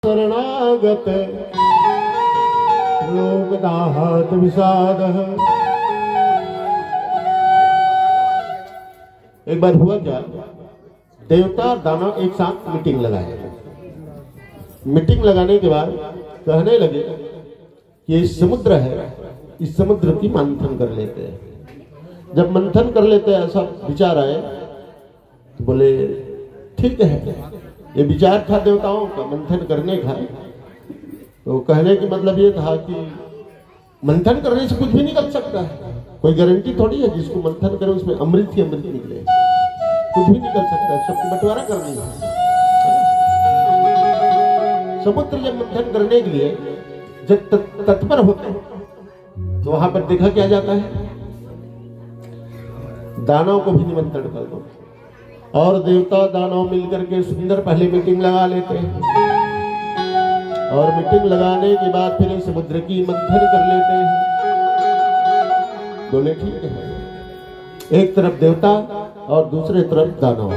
शरणागत लोकदाहत विषाद। एक बार हुआ क्या, देवता दानव एक साथ मीटिंग लगाए। मीटिंग लगाने के बाद कहने लगे कि ये समुद्र है, इस समुद्र की मंथन कर लेते हैं। जब मंथन कर लेते हैं ऐसा विचार आए तो बोले ठीक है, ये विचार था देवताओं का मंथन करने का। तो कहने की मतलब ये था कि मंथन करने से कुछ भी निकल सकता है, कोई गारंटी थोड़ी है जिसको मंथन करे उसमें अमृत ही अमृत निकले, कुछ भी निकल सकता है, सबकी बंटवारा करनी है। समुद्र जब मंथन करने के लिए जब तत्पर होते हैं तो वहां पर देखा क्या जाता है, दानव को भी निमंत्रण कर दो। और देवता दानव मिलकर के सुंदर पहले मीटिंग लगा लेते हैं, और मीटिंग लगाने के बाद फिर समुद्र की मंथन कर लेते हैं। बोले ठीक है, एक तरफ देवता और दूसरे तरफ दानव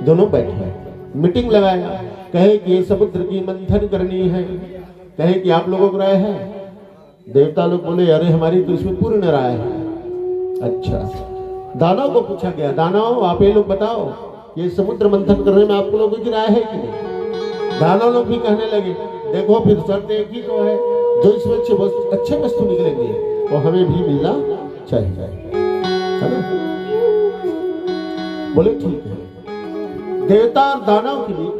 दोनों बैठे हैं, मीटिंग लगाया, कहे कि ये समुद्र की मंथन करनी है। कहे कि आप लोगों को राय है? देवता लोग बोले अरे हमारी तो इसमें पूर्ण राय है। अच्छा, दानव को पूछा गया, दानव आप ये लोग बताओ ये समुद्र मंथन करने में आप लोगों की राय है कि नहीं? दानव लोग भी कहने लगे देखो फिर शर्त एक ही तो है, जो इसमें अच्छे वस्तु निकलेंगे वो हमें भी मिलना चाहिए, है ना? बोले ठीक है। देवता और दानव के बीच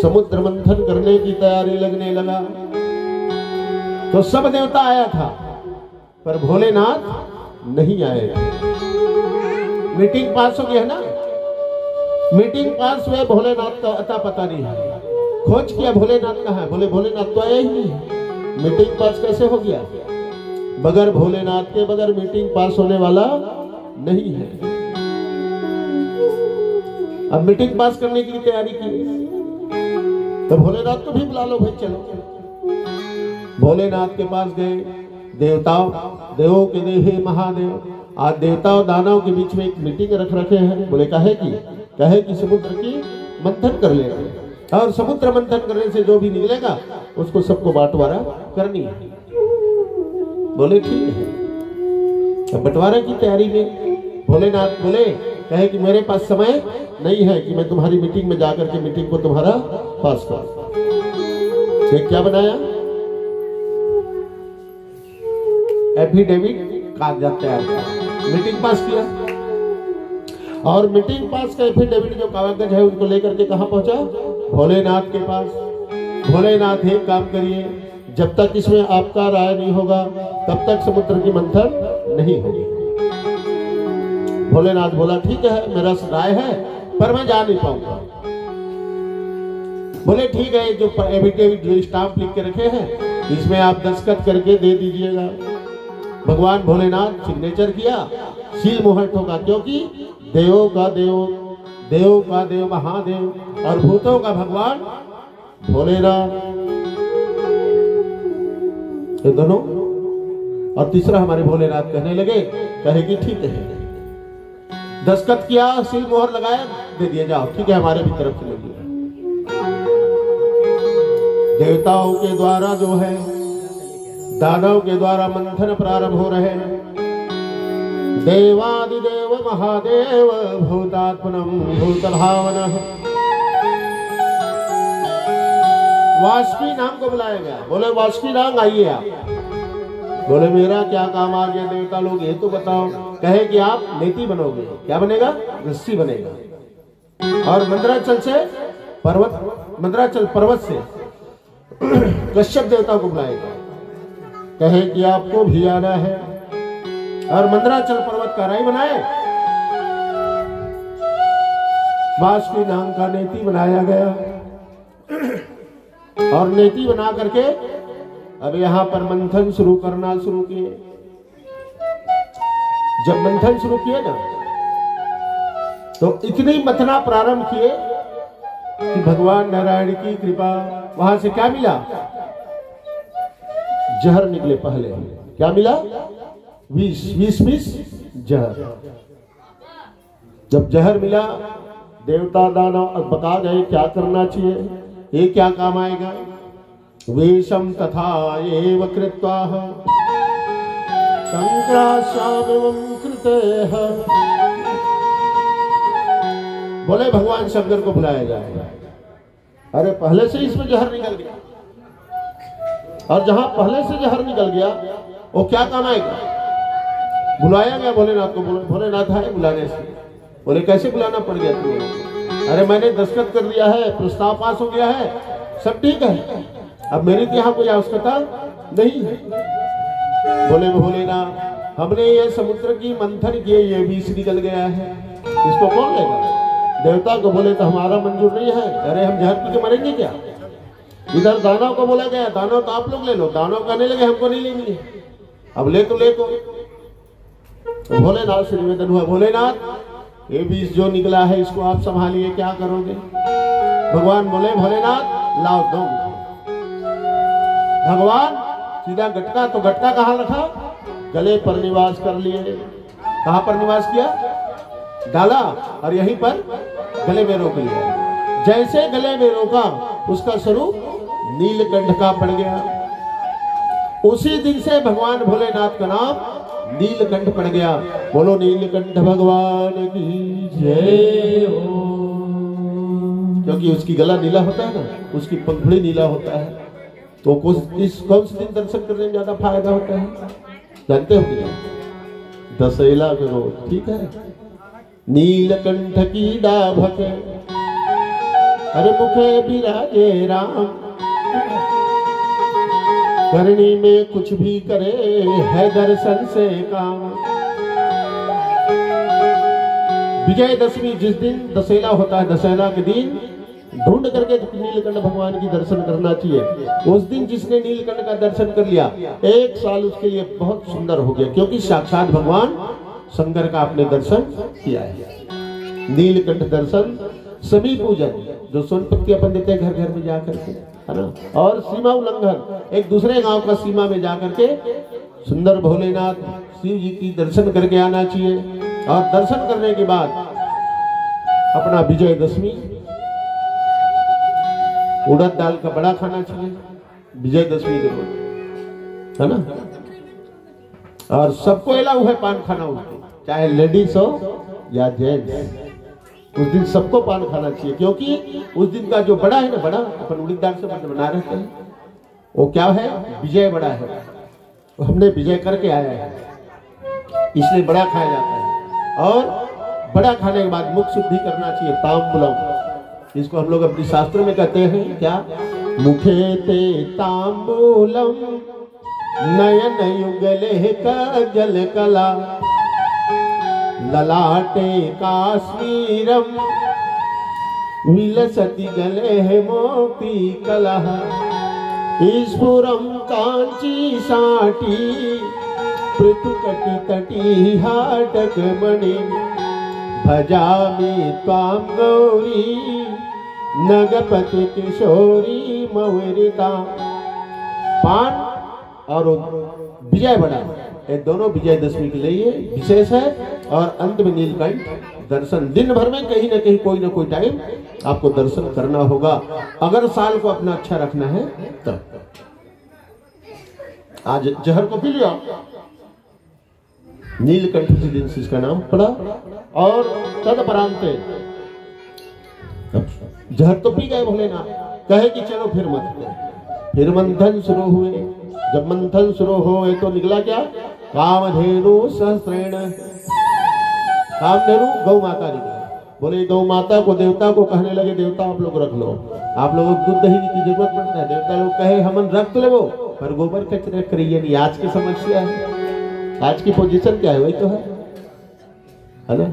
समुद्र मंथन करने की तैयारी लगने लगा। तो सब देवता आया था पर भोलेनाथ नहीं आए थे। मीटिंग पास हो गया ना, मीटिंग पास हुए, भोलेनाथ का अता पता नहीं है। खोज किया भोलेनाथ कहाँ है, बोले भोलेनाथ तो आया ही नहीं। मीटिंग पास कैसे हो गया? बगैर भोलेनाथ के बगैर मीटिंग पास होने वाला नहीं है। अब मीटिंग पास करने की तैयारी की तो भोलेनाथ को भी बुला लो भाई, चलो। भोलेनाथ के पास गए, देवताओं देवों के देहे महादेव, आज देवता और दानव के बीच में एक मीटिंग रख रखे हैं। बोले कहे कि समुद्र की मंथन कर लेंगे और समुद्र मंथन करने से जो भी निकलेगा उसको सबको बंटवारा करनी है। बोले ठीक है। अब बंटवारा की तैयारी में भोलेनाथ बोले कहे कि मेरे पास समय नहीं है कि मैं तुम्हारी मीटिंग में जाकर के मीटिंग को तुम्हारा पास करूं। क्या बनाया? एफिडेविट कागजात तैयार किया, मीटिंग पास किया। और मीटिंग पास का एफिडेविट जो कागज है उनको लेकर के कहां पहुंचा? भोलेनाथ के पास। भोलेनाथ एक काम करिए, जब तक इसमें आपका राय नहीं होगा तब तक समुद्र की मंथन नहीं होगी। भोलेनाथ बोला ठीक है, मेरा राय है पर मैं जा नहीं पाऊंगा। बोले ठीक है, जो एफिडेविट जो स्टाम्प लिख के रखे हैं इसमें आप दस्तखत करके दे दीजिएगा। भगवान भोलेनाथ सिग्नेचर किया, सील मोहर ठोका, क्योंकि देवों का देव महादेव और भूतों का भगवान भोलेनाथ, ये दोनों। और तीसरा हमारे भोलेनाथ कहने लगे, कहे कि ठीक है, दस्तखत किया, सील मोहर लगाया, दे दिया, जाओ ठीक है, हमारे भी तरफ से लगी। देवताओं के द्वारा जो है, दानव के द्वारा मंथन प्रारंभ हो रहे हैं। देवादिदेव महादेव भूतात्मनम भूतभावनः। वाष्पी नाम को बुलाया गया। बोले वाष्पी नाम आइए आप। बोले मेरा क्या काम आ गया देवता लोग, ये तो बताओ। कहे कि आप नेति बनोगे। क्या बनेगा? रस्सी बनेगा। और मंदराचल पर्वत से कश्यप देवता को बुलाएगा। कहे कि आपको भी आना है और मंदराचल पर्वत का राय बनाए। वाष्पी नाम का नेति बनाया गया और नेति बना करके अब यहाँ पर मंथन शुरू किए। जब मंथन शुरू किए ना तो इतनी मथना प्रारंभ किए कि भगवान नारायण की कृपा, वहां से क्या मिला? जहर निकले। पहले क्या मिला? विष जहर। जब जहर मिला, देवता दानव बता गए क्या करना चाहिए। ये क्या काम आएगा? वेशम तथा एव कृत्वा शंकराचार्यं कृतेः। बोले भगवान शंकर को बुलाया जाए। अरे पहले से इसमें जहर निकल गया, और जहां पहले से जहर निकल गया वो क्या काम आएगा? बुलाया गया भोलेनाथ को। भोलेनाथ आए बुलाने से। बोले कैसे बुलाना पड़ गया तुम्हें? अरे मैंने दस्तखत कर दिया है, प्रस्ताव पास हो गया है, सब ठीक है, अब मेरी तो यहाँ कोई आवश्यकता नहीं है। बोले भोलेनाथ हमने ये समुद्र की मंथन किए, ये विष निकल गया है, इसको कौन लेगा? देवता को बोले तो हमारा मंजूर नहीं है। अरे हम जहर पी के मरेंगे क्या? इधर दानव को बोला गया, दानव तो आप लोग ले लो। दानव कहने लगे हमको नहीं लेनी है, अब ले तो भोलेनाथ से निवेदन हुआ, भोलेनाथ ये विष जो निकला है इसको आप संभालिए, क्या करोगे? भगवान बोले भोलेनाथ लाओ दो। भगवान सीधा गटका, तो गटका कहाँ रखा? गले पर निवास कर लिए। कहां पर निवास किया? डाला और यहीं पर गले में रोक लिया। जैसे गले में रोका उसका स्वरूप नीलकंठ का पड़ गया। उसी दिन से भगवान भोलेनाथ का नाम नीलकंठ पड़ गया। बोलो नीलकंठ भगवान की जय हो। क्योंकि उसकी गला नीला होता है ना, उसकी पंखुड़ी नीला होता है, तो कौन से दिन दर्शन करने में ज्यादा फायदा होता है जानते हो क्या? दशहरा के रोज, ठीक है। नीलकंठ की डाभक हर मुखे विराजे राम, करनी में कुछ भी करे है दर्शन से काम। विजयदशमी जिस दिन दशहरा होता है, दशहरा के दिन ढूंढ करके नीलकंठ भगवान की दर्शन करना चाहिए। उस दिन जिसने नीलकंठ का दर्शन कर लिया, एक साल उसके लिए बहुत सुंदर हो गया, क्योंकि साक्षात भगवान शंकर का आपने दर्शन किया है। नीलकंठ दर्शन सभी पूजन जो सोनपत्ती अपन देते हैं घर घर में जाकर के, है ना, और सीमा उल्लंघन एक दूसरे गांव का सीमा में जाकर के सुंदर भोलेनाथ शिव जी की दर्शन करके आना चाहिए। और दर्शन करने के बाद अपना विजयदशमी उड़द दाल का बड़ा खाना चाहिए विजयदशमी के रोज, है ना। और सबको अलाउ है पान खाना उस दिन, चाहे लेडीज हो या जेंट्स, उस दिन सबको पान खाना चाहिए। क्योंकि उस दिन का जो बड़ा है ना, बड़ा अपन उड़द दाल से बना रहते हैं, वो क्या है? विजय बड़ा है, वो हमने विजय करके आया है, इसलिए बड़ा खाया जाता है। और बड़ा खाने के बाद मुख शुद्धि करना चाहिए, तांबूलम, इसको हम लोग अपनी शास्त्र में कहते हैं क्या? मुखे ते तांबूलम नयन युगले का जल कला, ललाटे काश्मीरम विलसति गले है मोती कलह, ईश्वरम कांची साटी पृथुकटी तटी हाटक मणि, भजामि त्वाम गौरी नगपति किशोरी मवरिता। पान और विजय बड़ा, ये दोनों विजयदशमी के लिए विशेष है। और अंत में नीलकंठ दर्शन, दिन भर में कहीं ना कहीं कोई ना कोई टाइम आपको दर्शन करना होगा, अगर साल को अपना अच्छा रखना है तब। आज जहर को पी लिया, नीलकंठ उसी दिन से इसका नाम पड़ा। और तदपरांते जहर तो पी गए भोलेनाथ, कहे कि चलो फिर मंथन। फिर मंथन शुरू हुए। जब मंथन शुरू हुए तो निकला क्या? कामधेनु सहस्रेण, कामधेनु गौ माता निकला। बोले गौ माता को देवता को कहने लगे, देवता आप लोग रख लो, आप लोगों को दूध दही की जरूरत पड़ता है। देवता लोग कहे हम रख तो ले, पर गोबर कचरे करिए नहीं। आज की समस्या है, आज की पोजीशन क्या है, वही तो है ना।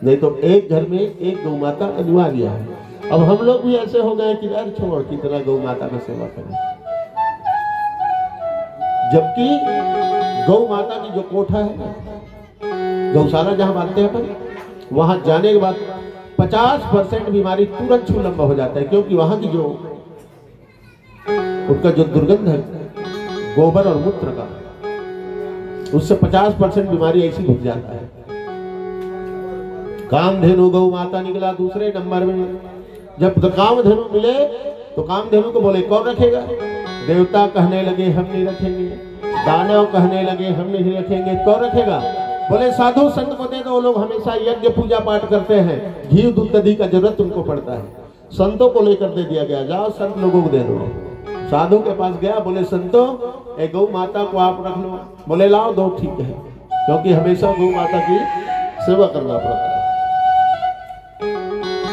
नहीं तो एक घर में एक गौ माता अनिवार्य है। अब हम लोग भी ऐसे हो गए कि यार छोड़, कितना गौ माता का सेवा करें, जबकि गौ माता की जो कोठा है, गौशाला जहां बांधते हैं अपन, वहां जाने के बाद 50% बीमारी तुरंत छूलंब हो जाता है। क्योंकि वहां की जो उनका जो दुर्गंध है गोबर और मूत्र का, उससे 50% बीमारी ऐसी घुस जाता है। कामधेनु गौ माता निकला दूसरे नंबर में। जब कामधेनु मिले तो कामधेनु को बोले कौन रखेगा? देवता कहने लगे हम नहीं रखेंगे, दानव कहने लगे हम नहीं रखेंगे, कौन रखेगा? बोले साधु संत को दे दो, वो लोग हमेशा यज्ञ पूजा पाठ करते हैं, घी दूध दही का जरूरत उनको पड़ता है। संतों को लेकर दे दिया गया, जाओ संत लोगों को दे दो। साधु के पास गया, बोले संतों एक गौ माता को आप रख लो। बोले लाओ दो, ठीक है, क्योंकि हमेशा गौ माता की सेवा करना पड़ता है।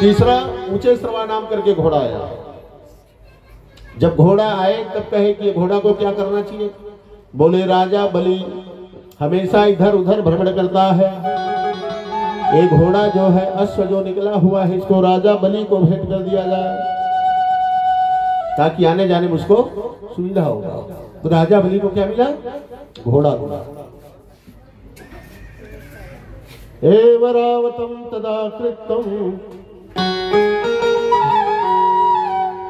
तीसरा ऊंचे श्रवा नाम करके घोड़ा आया। जब घोड़ा आए तब कहे कि घोड़ा को क्या करना चाहिए? बोले राजा बलि हमेशा इधर उधर भ्रमण करता है, ये घोड़ा जो है अश्व जो निकला हुआ है इसको राजा बलि को भेंट कर दिया जाए, ताकि आने जाने में उसको सुविधा होगा। तो राजा बलि को क्या मिला? घोड़ा मिला। एवरावतम तदा कृतम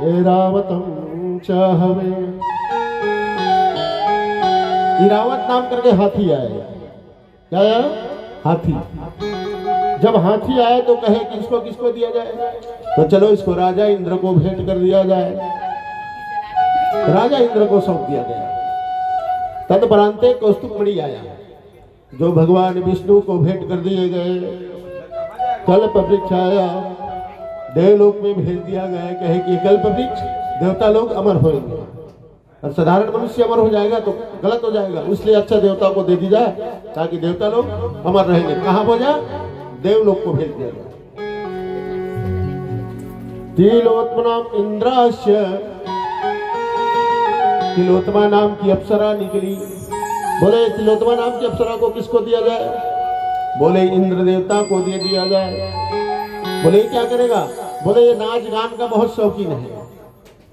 एरावतम चाहवे। इरावत नाम करके हाथी आए। क्या आया? हाथी। जब हाथी आए तो कहे कि इसको किसको दिया जाए? तो चलो इसको राजा इंद्र को भेंट कर दिया जाए। राजा इंद्र को सौंप दिया गया। तदपरांते कौस्तुभमणि आया, जो भगवान विष्णु को भेंट कर दिए गए। कल्प वृक्ष आया, देवलोक में भेज दिया गया। कहे कि कल्प वृक्ष देवता लोग अमर होंगे, और साधारण मनुष्य अमर हो जाएगा तो गलत हो जाएगा, इसलिए अच्छा देवता को दे दी जाए ताकि देवता लोग अमर रहेंगे। कहाँ भेजा? देवलोक को भेज दिया गया। तिलोत्तमाम इंद्रास्य, तिलोत्तमा नाम की अप्सरा निकली। बोले तिलोत्तमा नाम की अप्सरा को किसको दिया जाए? बोले इंद्र देवता को दे दिया जाए। बोले क्या करेगा? बोले ये नाच गान का बहुत शौकीन है,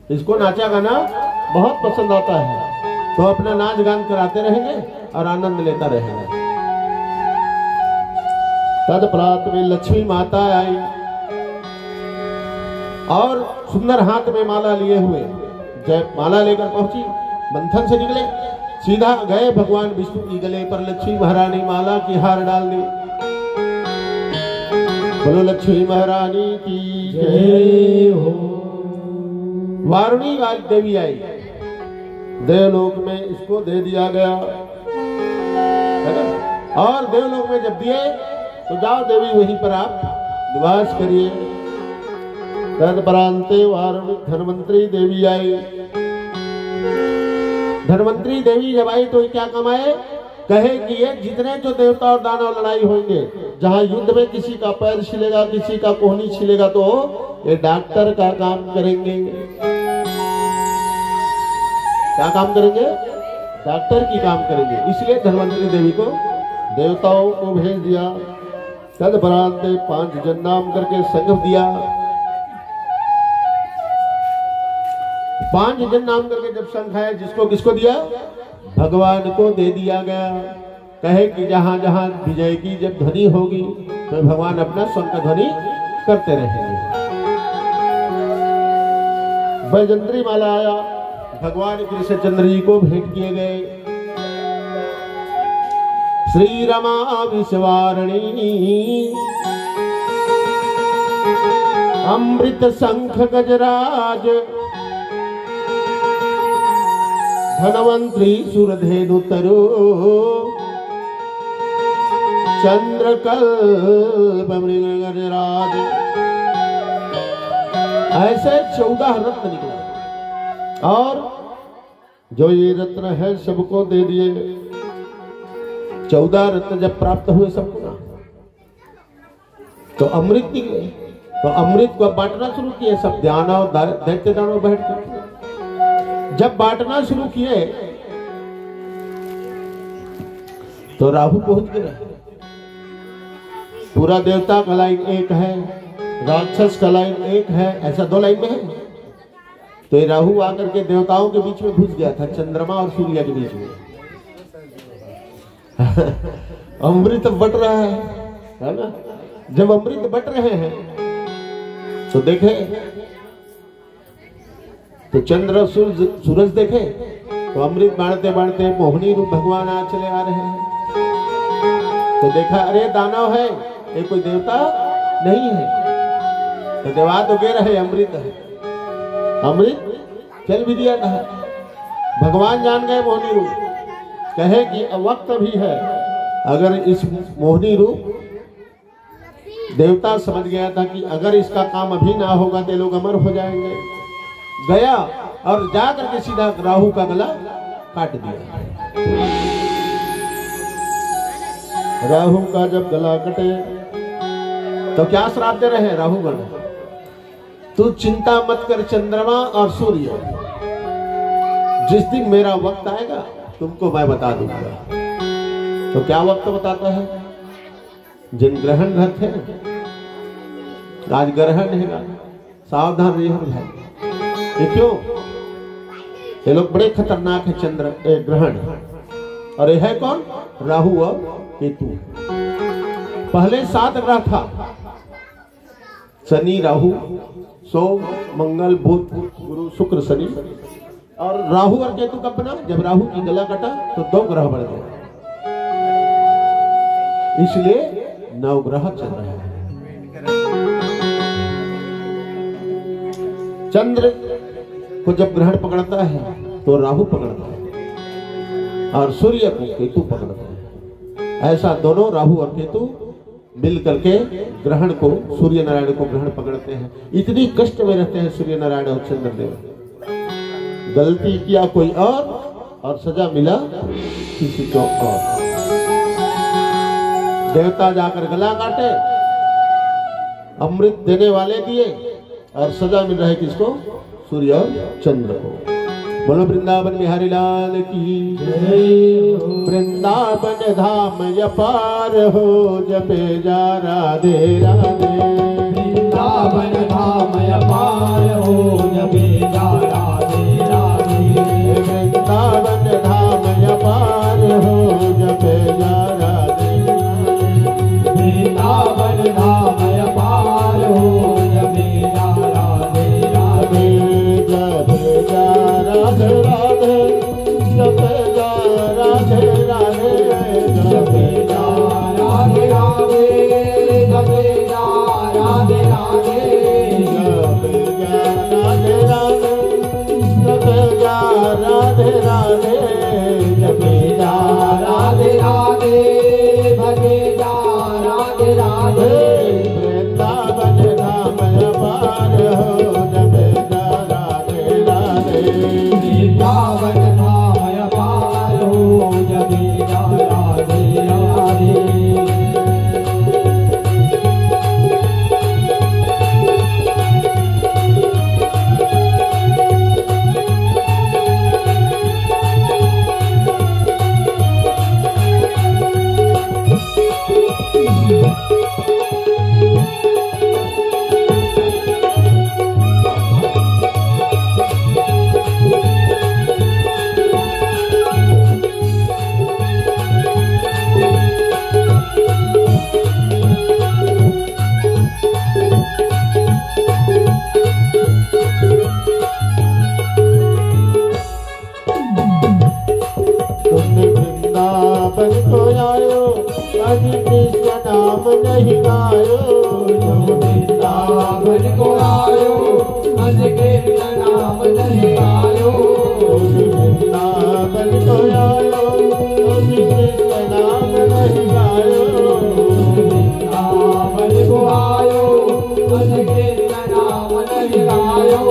इसको नाचा गाना बहुत पसंद आता है, तो अपना नाच गान कराते रहेंगे और आनंद लेता रहेगा। तत्परात में लक्ष्मी माता आई और सुंदर हाथ में माला लिए हुए, जब माला लेकर पहुंची मंथन से निकले, सीधा गए भगवान विष्णु की गले पर। लक्ष्मी महारानी माला की हार डाल दी। बोलो लक्ष्मी महारानी की जय हो। वारुणी देवी आई, देवलोक में इसको दे दिया गया, और देवलोक में जब दिए तो जाओ देवी वहीं पर आप निवास करिए। तत्परांते वारुणी धन्वंतरी देवी आई। धन्वंतरी देवी जब आई तो क्या कमाए? कहे कि ये जितने जो देवता और दानव लड़ाई होंगे, जहां युद्ध में किसी का पैर छिलेगा, किसी का कोहनी छिलेगा, तो ये डॉक्टर का काम करेंगे। क्या काम करेंगे? डॉक्टर की काम करेंगे। इसलिए धन्वंतरी देवी को देवताओं को भेज दिया। तदपरांत 5 जन नाम करके संघ दिया। 5 जन नाम करके जब संघ है, जिसको किसको दिया? भगवान को दे दिया गया। कहे कि जहां जहां विजय की जब ध्वनि होगी तो भगवान अपना शंख ध्वनि करते रहेंगे। वैजंत्री माला आया, भगवान कृष्णचंद्र जी को भेंट किए गए। श्री रमा विश्वारणी अमृत शंख गजराज धनवंतरी सुरधेनु तरु चंद्रकल्प मृग गजराज। ऐसे 14 रत्न निकले, और जो ये रत्न है सबको दे दिए। 14 रत्न जब प्राप्त हुए सबको ना, तो अमृत निकले, तो अमृत को बांटना शुरू किए सब दानव दैत्य दानव बैठ कर। जब बांटना शुरू किए तो राहु पहुंच गया। पूरा देवता का लाइन एक है, राक्षस का लाइन एक है, ऐसा 2 लाइन में है। तो ये राहु आकर के देवताओं के बीच में घुस गया था, चंद्रमा और सूर्य के बीच में। अमृत बट रहा है ना? जब अमृत बट रहे हैं तो देखे तो चंद्र सूरज देखे तो अमृत बांटते बांटते मोहिनी रूप भगवान आज चले आ रहे हैं। तो देखा अरे दानव है, ये कोई देवता नहीं है, तो देवा तो गे रहे अमृत है। अमृत चल भी दिया था। भगवान जान गए मोहिनी रूप, कहे कि वक्त भी है, अगर इस मोहिनी रूप देवता समझ गया था कि अगर इसका काम अभी ना होगा तो लोग अमर हो जाएंगे। गया और जाकर के सीधा राहु का गला काट दिया। राहु का जब गला कटे तो क्या श्राप दे रहे हैं राहु गण, तू चिंता मत कर चंद्रमा और सूर्य, जिस दिन मेरा वक्त आएगा तुमको मैं बता दूंगा। तो क्या वक्त बताता है? जिन ग्रहण रहते हैं, आज ग्रहण है, सावधान रहिए भाई। ये क्यों? ये लोग बड़े खतरनाक है। चंद्र ग्रहण, और ये है कौन? राहु और केतु। पहले 7 ग्रह था, शनि राहु सोम मंगल बुध गुरु शुक्र शनि, और राहु और केतु का बना। जब राहु की गला कटा तो 2 ग्रह बढ़ गए, इसलिए 9 ग्रह चल रहे हैं। चंद्र को जब ग्रहण पकड़ता है तो राहु पकड़ता है, और सूर्य को केतु पकड़ता है। ऐसा दोनों राहु और केतु मिल करके ग्रहण को, सूर्य नारायण को ग्रहण पकड़ते हैं। इतनी कष्ट में रहते हैं सूर्य नारायण और चंद्रदेव। गलती किया कोई और सजा मिला किसी को और। देवता जाकर गला काटे, अमृत देने वाले दिए, और सजा मिल रहा है किसको? सूर्य और चंद्र को। बोलो वृंदावन बिहारी लाल की जय। वृंदावन धाम अपार हो, जपे जा राधे राधे। वृंदावन धाम अपार हो, जपे जा राधे राधे। वृंदावन धाम अपार हो, जपे जा राधे राधे। वृंदावन धाम अपार हो, जपे जा राधे राधे। जपे जा राधे राधे, जपे जा राधे राधे, जपे जा राधे राधे, जपे जा राधे राधे। जपे जा राधे राधे, जपे जा राधे राधे, जपे जा राधे राधे, भजे जा राधे राधे। वृंदावन धाम अपार हो, जपे जा राधे राधे। वृंदावन धाम अपार हो, जपे जा राधे राधे। वृंदावन को आयो, अभी कृष्ण नाम नहीं गायो। वृंदावन को आयो, हज कृष्ण नाम नहीं गायो। वृंदावन को आयो, अभी कृष्ण नाम नहीं गायो। वृंदावन को आयो, हज कृष्ण नाम नहीं गायो।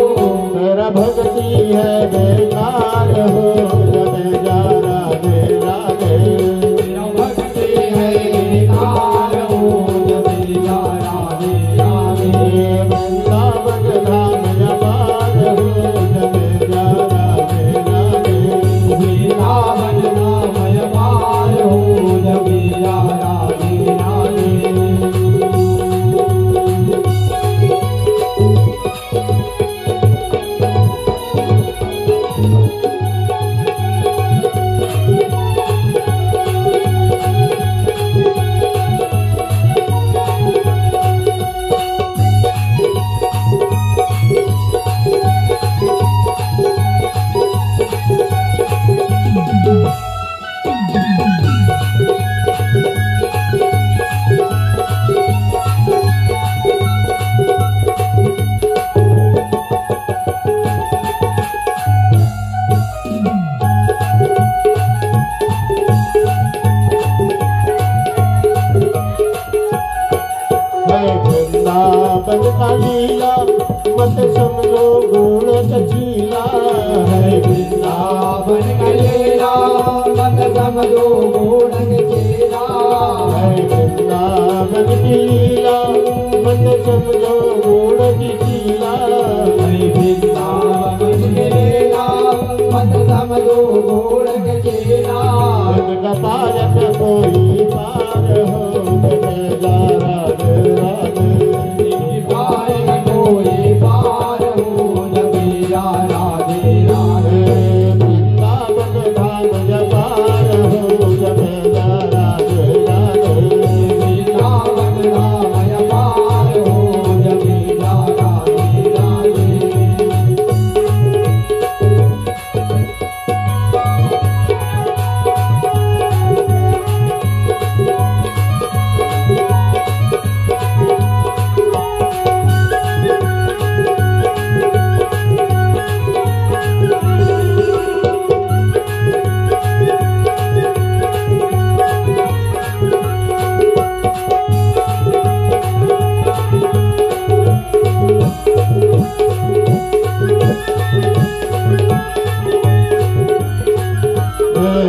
तेरा भक्ति है बेकार हो, जपे जा राधे राधे। तेरा भक्ति है बेकार हो, जपे जा राधे राधे। वृंदावन धाम अपार हो, जपे जा राधे राधे। वृंदावन धाम अपार हो, जपे जा राधे राधे। लीला मत समझो गुण कचीला है वृंदावन का लीला मत समझो गुण कचीला है वृंदावन की लीला मत समझो गुण की लीला है वृंदावन की लीला मत समझो गुण कचीला का पारक कोई पार हो जा राधे राधे पार कोई पार हो जबीरा राधे राधे वृंदावन धाम जपार हो जमेला राधे राधे वृंदावन रामय पार हो जबीरा राधे राधे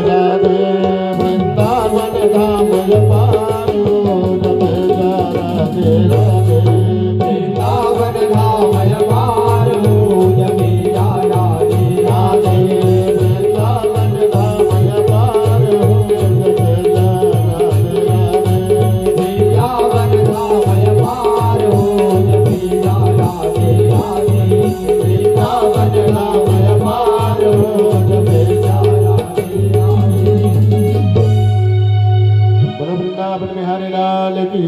राधे वृंदावन धाम जपार हो जमेला राधे राधे वृंदावन रामय पार हो जबीरा राधे राधे वृंदावन धाम जपार हो जमेला राधे राधे वृंदावन रामय पार हो जबीरा राधे राधे वृंदावन धाम जपार हो जमेला बोलो वृंदावन बिहारी लाल की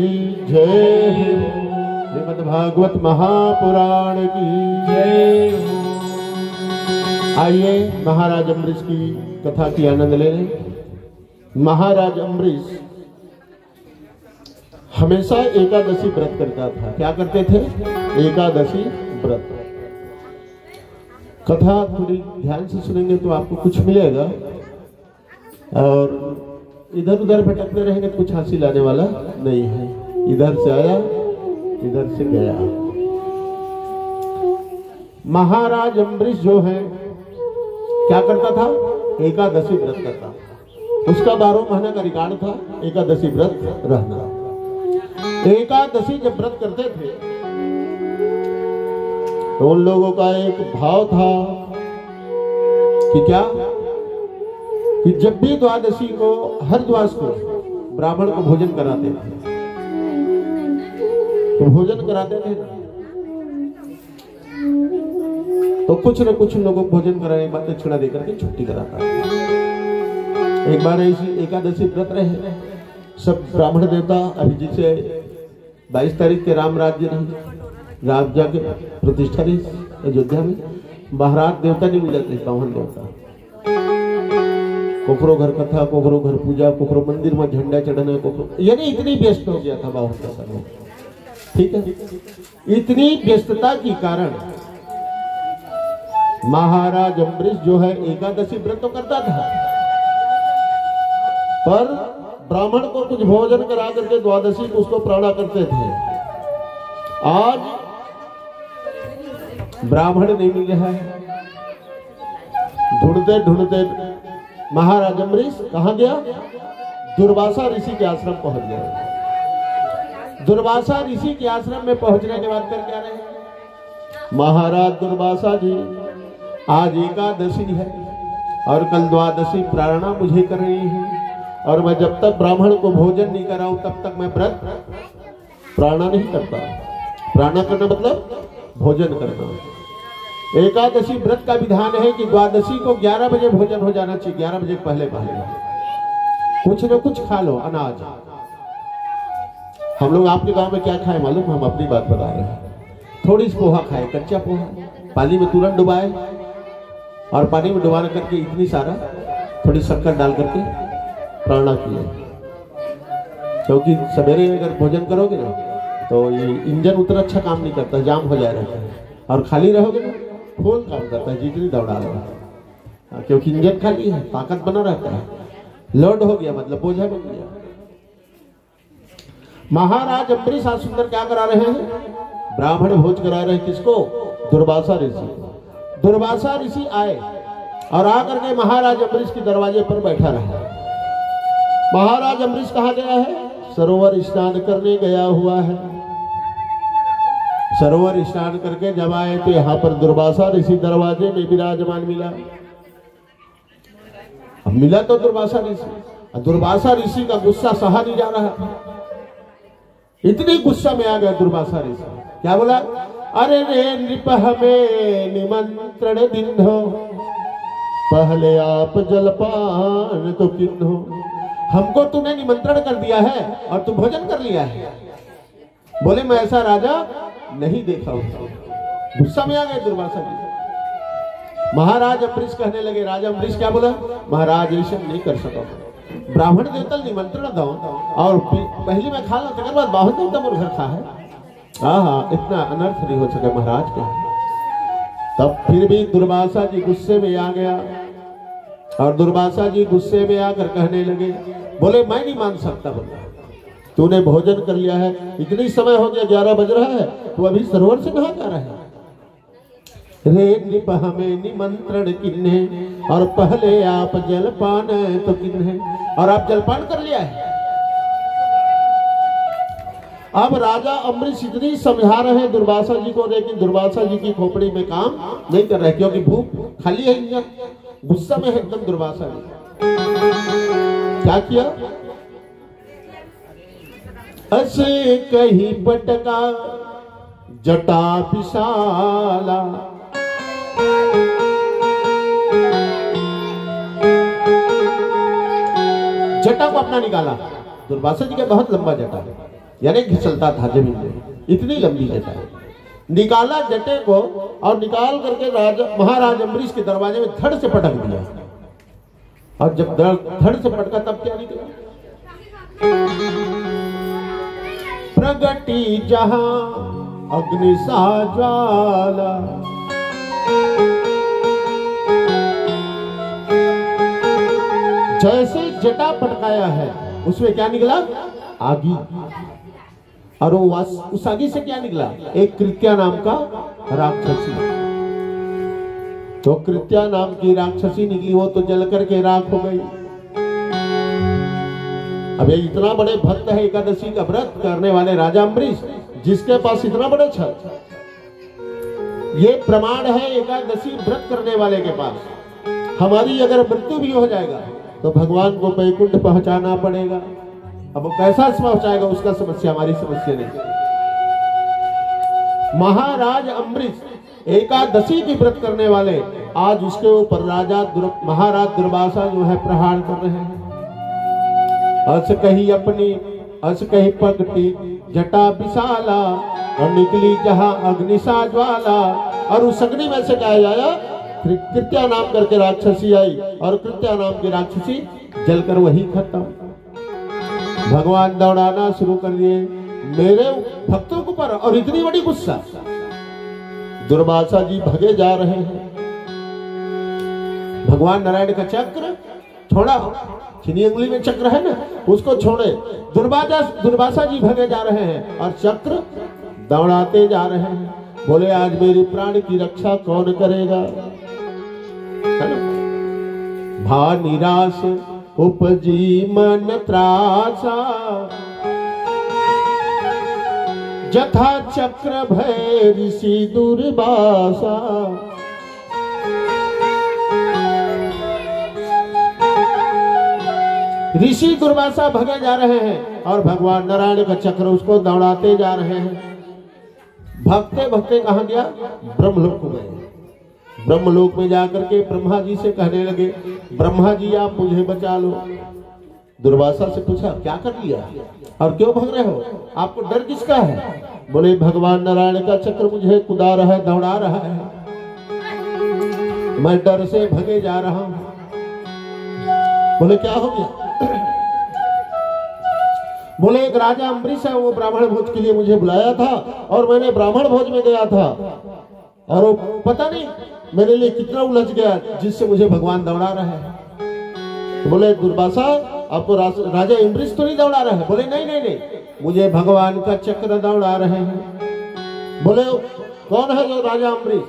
जय श्रीमद् भागवत महापुराण की जय आइए महाराज अम्बरीश की कथा की आनंद ले लें। महाराज अम्बरीश हमेशा एकादशी व्रत करता था। क्या करते थे? एकादशी व्रत। कथा थोड़ी ध्यान से सुनेंगे तो आपको कुछ मिलेगा और इधर उधर भटकते रहेंगे कुछ हासिल आने वाला नहीं है। इधर से आया इधर से गया। महाराज अम्बरीश जो है क्या करता था? एकादशी व्रत करता था। उसका 12 महीने का रिकॉर्ड था एकादशी व्रत रहना। एकादशी जब व्रत करते थे तो उन लोगों का एक भाव था कि क्या कि जब भी द्वादशी को हर द्वादश को ब्राह्मण को भोजन कराते थे तो भोजन कराते थे तो कुछ न कुछ लोगों को भोजन कराने के बाद दक्षिणा देकर के छुट्टी कराता था। एक बार ऐसी एकादशी व्रत रहे, सब ब्राह्मण देवता अभी जैसे 22 तारीख के राम राज्य नहीं, राम जाके प्रतिष्ठा रही अयोध्या में, महाराज देवता नहीं मिले थे, पावन देवता। कोकरो घर कथा, कोकरो घर पूजा, कोकरो मंदिर में झंडा चढ़ाना, कोकरो यानी इतनी व्यस्त हो गया था बावन का समय। ठीक है, इतनी व्यस्तता के कारण महाराज अम्बरीश जो है एकादशी व्रत तो करता था, पर ब्राह्मण को कुछ भोजन करा करके द्वादशी को उसको प्राणा करते थे। आज ब्राह्मण नहीं मिल रहा है। ढूंढते ढूंढते महाराज अम्बरीश कहाँ गया? दुर्वासा ऋषि के आश्रम पहुंच गया। दुर्वासा ऋषि के आश्रम में पहुंचने के बाद कर क्या रहे? महाराज दुर्वासा जी, आज एकादशी है और कल द्वादशी प्राणा मुझे करनी है और मैं जब तक ब्राह्मण को भोजन नहीं कराऊं तब तक मैं व्रत प्राणा नहीं करता। प्राणा करना मतलब भोजन करना। एकादशी व्रत का विधान है कि द्वादशी को 11 बजे भोजन हो जाना चाहिए। 11 बजे पहले कुछ न कुछ खा लो अनाज। हम लोग आपके गांव में क्या खाए मालूम? हम अपनी बात बता रहे हैं। थोड़ी सी पोहा खाए, कच्चा पोहा, पानी में तुरंत डुबाए और पानी में डुबा करके इतनी सारा थोड़ी शक्कर डाल करके प्राणा किए। क्योंकि सवेरे अगर भोजन करोगे ना तो ये इंजन उतना अच्छा काम नहीं करता, जाम हो जा रहा है। और खाली रहोगे ना फुल काम करता है, जितनी दौड़ा लो, क्योंकि इंजन खाली है, ताकत बना रहता है। लोड हो गया मतलब बोझा बन गया। महाराज अम्बरीश सुंदर क्या करा रहे हैं? ब्राह्मण भोज करा रहे किसको? दुर्वासा ऋषि। दुर्वासा ऋषि आए और आकर के महाराज अम्बरीश के दरवाजे पर बैठा रहा। महाराज अम्बरीश कहाँ गया है? सरोवर स्नान करने गया हुआ है। सरोवर स्नान करके जब आए तो यहाँ पर दुर्वासा ऋषि दरवाजे में विराजमान मिला। अब मिला तो दुर्वासा ऋषि, दुर्वासा ऋषि का गुस्सा सहा नहीं जा रहा था। इतनी गुस्सा में आ गया दुर्वासा ऋषि। क्या बोला? अरे रे नृप हमें निमंत्रण दिन्हो, पहले आप जलपान तो किन्हो। हमको तूने निमंत्रण कर दिया है और तू भोजन कर लिया है। बोले मैं ऐसा राजा नहीं देखा हूं। गुस्सा में आ गए दुर्वासा जी। महाराज अम्बरीश कहने लगे, राजा अम्बरीश क्या बोला? महाराज ऐसा नहीं कर सका, ब्राह्मण देवता निमंत्रण दो और पहली में खा लो, तक बाद बाहर देवता मोर घर खा है। हाँ, इतना अनर्थ नहीं हो सका महाराज का। तब फिर भी दुर्वासा जी गुस्से में आ गया और दुर्वासा जी गुस्से में आकर कहने लगे, बोले मैं नहीं मान सकता। बोला तूने भोजन कर लिया है, इतनी समय हो गया, 11 बज रहा है, तू अभी सरोवर से कहाँ जा रहा है? रे नृप हमें निमंत्रण किन्हे और पहले आप जलपान तो किन्हे, और आप जलपान कर लिया है। अब राजा अम्बरीश इतनी समझा रहे हैं दुर्वासा जी को, लेकिन दुर्वासा जी की खोपड़ी में काम नहीं कर रहे, क्योंकि भूख खाली है, गुस्सा में है एकदम दुर्वासा जी। क्या किया? ऐसे कहीं पटका जटा विशाला, जटा को अपना निकाला। दुर्वासा जी का बहुत लंबा जटा है, यानी घिसलता था जमीन में, इतनी लंबी जटा है। निकाला जटे को और निकाल करके राजा महाराज अम्बरीश के दरवाजे में धड़ से पटक दिया। और जब धड़ से पटका तब क्या निकला? प्रगटी जहां अग्नि सा ज्वाला, जैसे जटा पटकाया है उसमें क्या निकला? आगी। और वो उस आगी से क्या निकला? एक कृत्या नाम का राक्षसी। तो कृत्या नाम की राक्षसी निकली, वो तो जल करके राख हो गई। अब ये इतना बड़े भक्त है एकादशी का व्रत करने वाले राजा अम्बरीश, जिसके पास इतना बड़ा छल, ये प्रमाण है एकादशी व्रत करने वाले के पास। हमारी अगर मृत्यु भी हो जाएगा तो भगवान को वैकुंठ पहुंचाना पड़ेगा। अब वो कैसा पहुंचाएगा उसका समस्या, हमारी समस्या नहीं। महाराज अम्बरीश एकादशी की व्रत करने वाले, आज उसके ऊपर महाराज दुर्वासा जो है प्रहार कर रहे हैं। अस कही अपनी अस कही पगटी जटा विशाला, और निकली जहां अग्नि सा ज्वाला। और उस अग्नि में से क्या आया? कृत्या नाम करके राक्षसी आई, और कृत्या नाम की राक्षसी जलकर वही खत्म। भगवान दौड़ाना शुरू कर दिए मेरे भक्तों के ऊपर, और इतनी बड़ी गुस्सा। दुर्वासा जी भगे जा रहे हैं। भगवान नारायण का चक्र छोड़ा, छिनी उंगली में चक्र है ना, उसको छोड़े। दुर्वासा जी भगे जा रहे हैं और चक्र दौड़ाते जा रहे हैं। बोले आज मेरी प्राण की रक्षा कौन करेगा? भा निराश उपजी मन त्रासा, जथा चक्र भय ऋषि दुर्वासा। ऋषि दुर्वासा भगे जा रहे हैं और भगवान नारायण का चक्र उसको दौड़ाते जा रहे हैं। भगते भगते कहां गया? ब्रह्मलोक में। ब्रह्मलोक में जाकर के ब्रह्मा जी से कहने लगे, ब्रह्मा जी आप मुझे बचा लो। दुर्वासा से पूछा क्या कर लिया और क्यों भग रहे हो? आपको डर किसका है? बोले भगवान नारायण का चक्र मुझे कुदा रहा है, दौड़ा रहा है, मैं डर से भगे जा रहा हूं। बोले क्या हो गया? बोले एक राजा अम्बरीश है, वो ब्राह्मण भोज के लिए मुझे बुलाया था और मैंने ब्राह्मण भोज में गया था, और वो पता नहीं मेरे लिए कितना उलझ गया जिससे मुझे भगवान दौड़ा रहा है। तो बोले दुर्वासा आपको राजा अम्बरीश तो नहीं दौड़ा रहा है? बोले नहीं नहीं नहीं, मुझे भगवान का चक्र दौड़ा रहे हैं। बोले कौन है जो राजा अम्बरीश?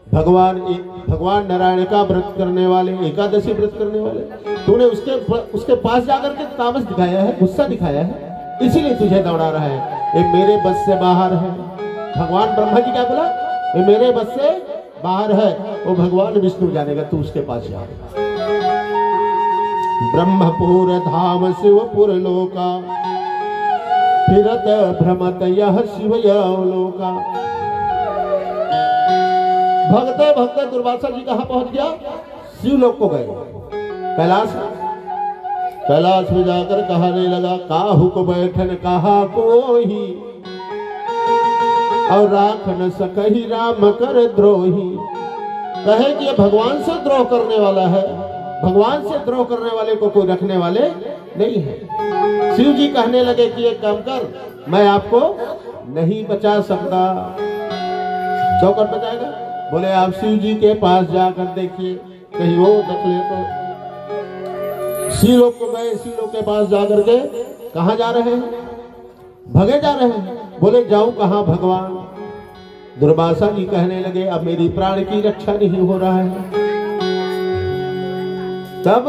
भगवान नारायण का व्रत करने वाले, एकादशी व्रत करने वाले। तूने उसके पास जाकर के तामस दिखाया है, गुस्सा दिखाया है, इसीलिए तुझे दौड़ा रहा है। ये मेरे बस से बाहर है। भगवान ब्रह्मा जी क्या बोला? ये मेरे बस से बाहर है, वो भगवान विष्णु जानेगा, तू उसके पास जा। ब्रह्मपुर धाम शिवपुर लोका, फिरत भ्रमत यह शिव लोका। भगते भगते दुर्वासा जी कहां पहुंच गया? शिवलोक को गए, कैलाश में जाकर कहने लगा, काहू को बैठन कहा कोही, और राख न सकही राम कर द्रोही। कहे कि ये भगवान से द्रोह करने वाला है, भगवान से द्रोह करने वाले को कोई रखने वाले नहीं है। शिव जी कहने लगे कि एक काम कर, मैं आपको नहीं बचा सकता। चौकर बचाएगा? बोले आप शिव जी के पास जाकर देखिए, कहीं वो देख ले तो। शिवलोक को गए, शिवलोक के पास जाकर के कहाँ जा रहे हैं? भगे जा रहे हैं। बोले जाऊं कहाँ भगवान? दुर्वासा जी कहने लगे अब मेरी प्राण की रक्षा नहीं हो रहा है। तब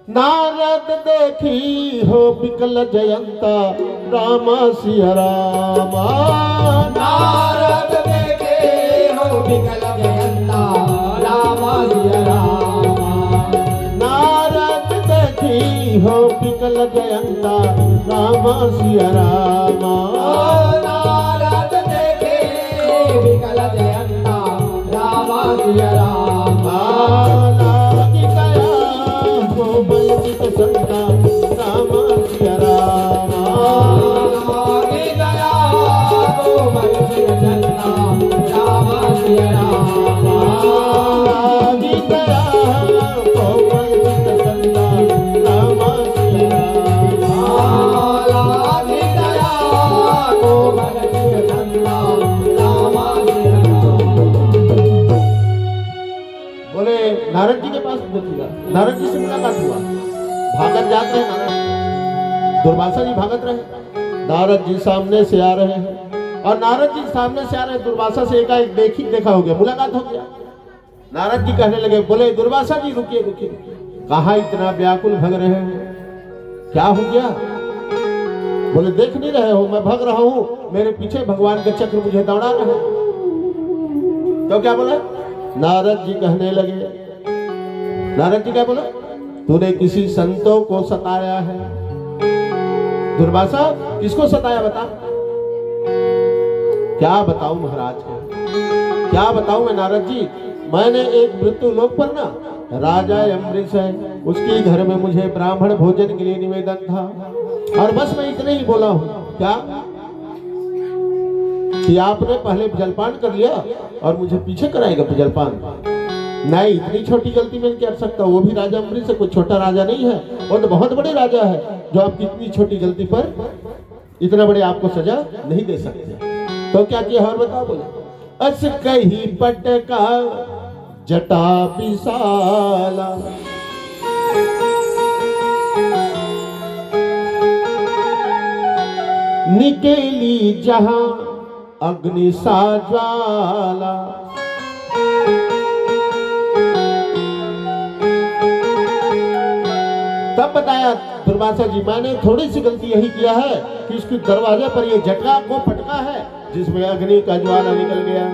नारद देखी हो विकल जयंता, रामा सिया रामा। नारद देखे हो विकल जयंता, रामा सिया रामा। नारद देखी हो विकल जयंता, रामा सिया रामा। नारद देखे विकल जयंता, रामा सिया रामा। लागी गया हो बलचित संता, रामा सिया रामा। लागी गया हो बलचित संता, रामा सिया रामा। लागी गया हो बलचित संता, रामा सिया रामा। लागी गया हो बलचित संता, रामा सिया रामा। बोले नारद जी के पास पहुंचेगा। नारद जी से मुलाकात हुआ, भागत जाते हैं नारद। दुर्वासा जी भागत रहे, नारद जी सामने से आ रहे हैं, और नारद जी सामने से आ रहे हैं। दुर्वासा से एकाएक देखा हो गया, मुलाकात हो गया। नारद जी कहने लगे, बोले दुर्वासा जी रुकिए रुकिए, कहाँ इतना व्याकुल भग रहे हैं? क्या हो गया? बोले देख नहीं रहे हो मैं भग रहा हूँ, मेरे पीछे भगवान का चक्र मुझे दौड़ा रहा है। तो क्या बोला? नारद जी कहने लगे, नारद जी क्या बोला? तूने किसी संतों को सताया है। दुर्वासा किसको सताया बता? क्या बताऊं महाराज को, क्या बताऊं मैं नारद जी? मैंने एक मृत्यु लोक पर ना राजा अम्बरीश है, उसके घर में मुझे ब्राह्मण भोजन के लिए निवेदन था, और बस मैं इतने ही बोला हूँ। क्या कि आपने पहले जलपान कर लिया और मुझे पीछे कराएगा जलपान? नहीं, इतनी छोटी गलती में कर सकता, वो भी राजा अम्बरीश से कोई छोटा राजा नहीं है, वो तो बहुत बड़े राजा है, जो आपकी इतनी छोटी गलती पर इतना बड़े आपको सजा नहीं दे सकते। तो क्या किया और बताओ? बोले अस कही पटका जटा विशाला, निकेली जहां अग्नि सा ज्वाला। तब बताया दुर्वासा जी, मैंने थोड़ी सी गलती यही किया है कि इसके दरवाजे पर ये जटा को पटका है जिसमें अग्नि का ज्वाला निकल गया।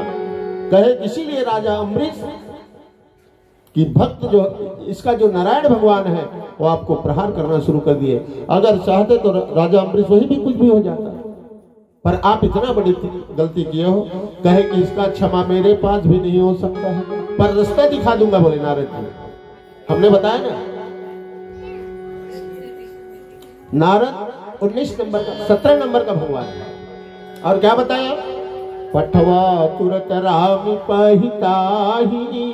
कहे इसीलिए राजा अम्बरीश कि भक्त जो इसका जो नारायण भगवान है वो आपको प्रहार करना शुरू कर दिए। अगर चाहते तो राजा अम्बरीश वही भी कुछ भी हो जाता, पर आप इतना बड़ी गलती किए हो। कहे कि इसका क्षमा मेरे पास भी नहीं हो सकता है, पर रास्ता दिखा दूंगा। बोले नारद जी, हमने बताया ना नारद 19 नंबर का 17 नंबर का भगवान है। और क्या बताया? पठवा तुरत राम पहिताही,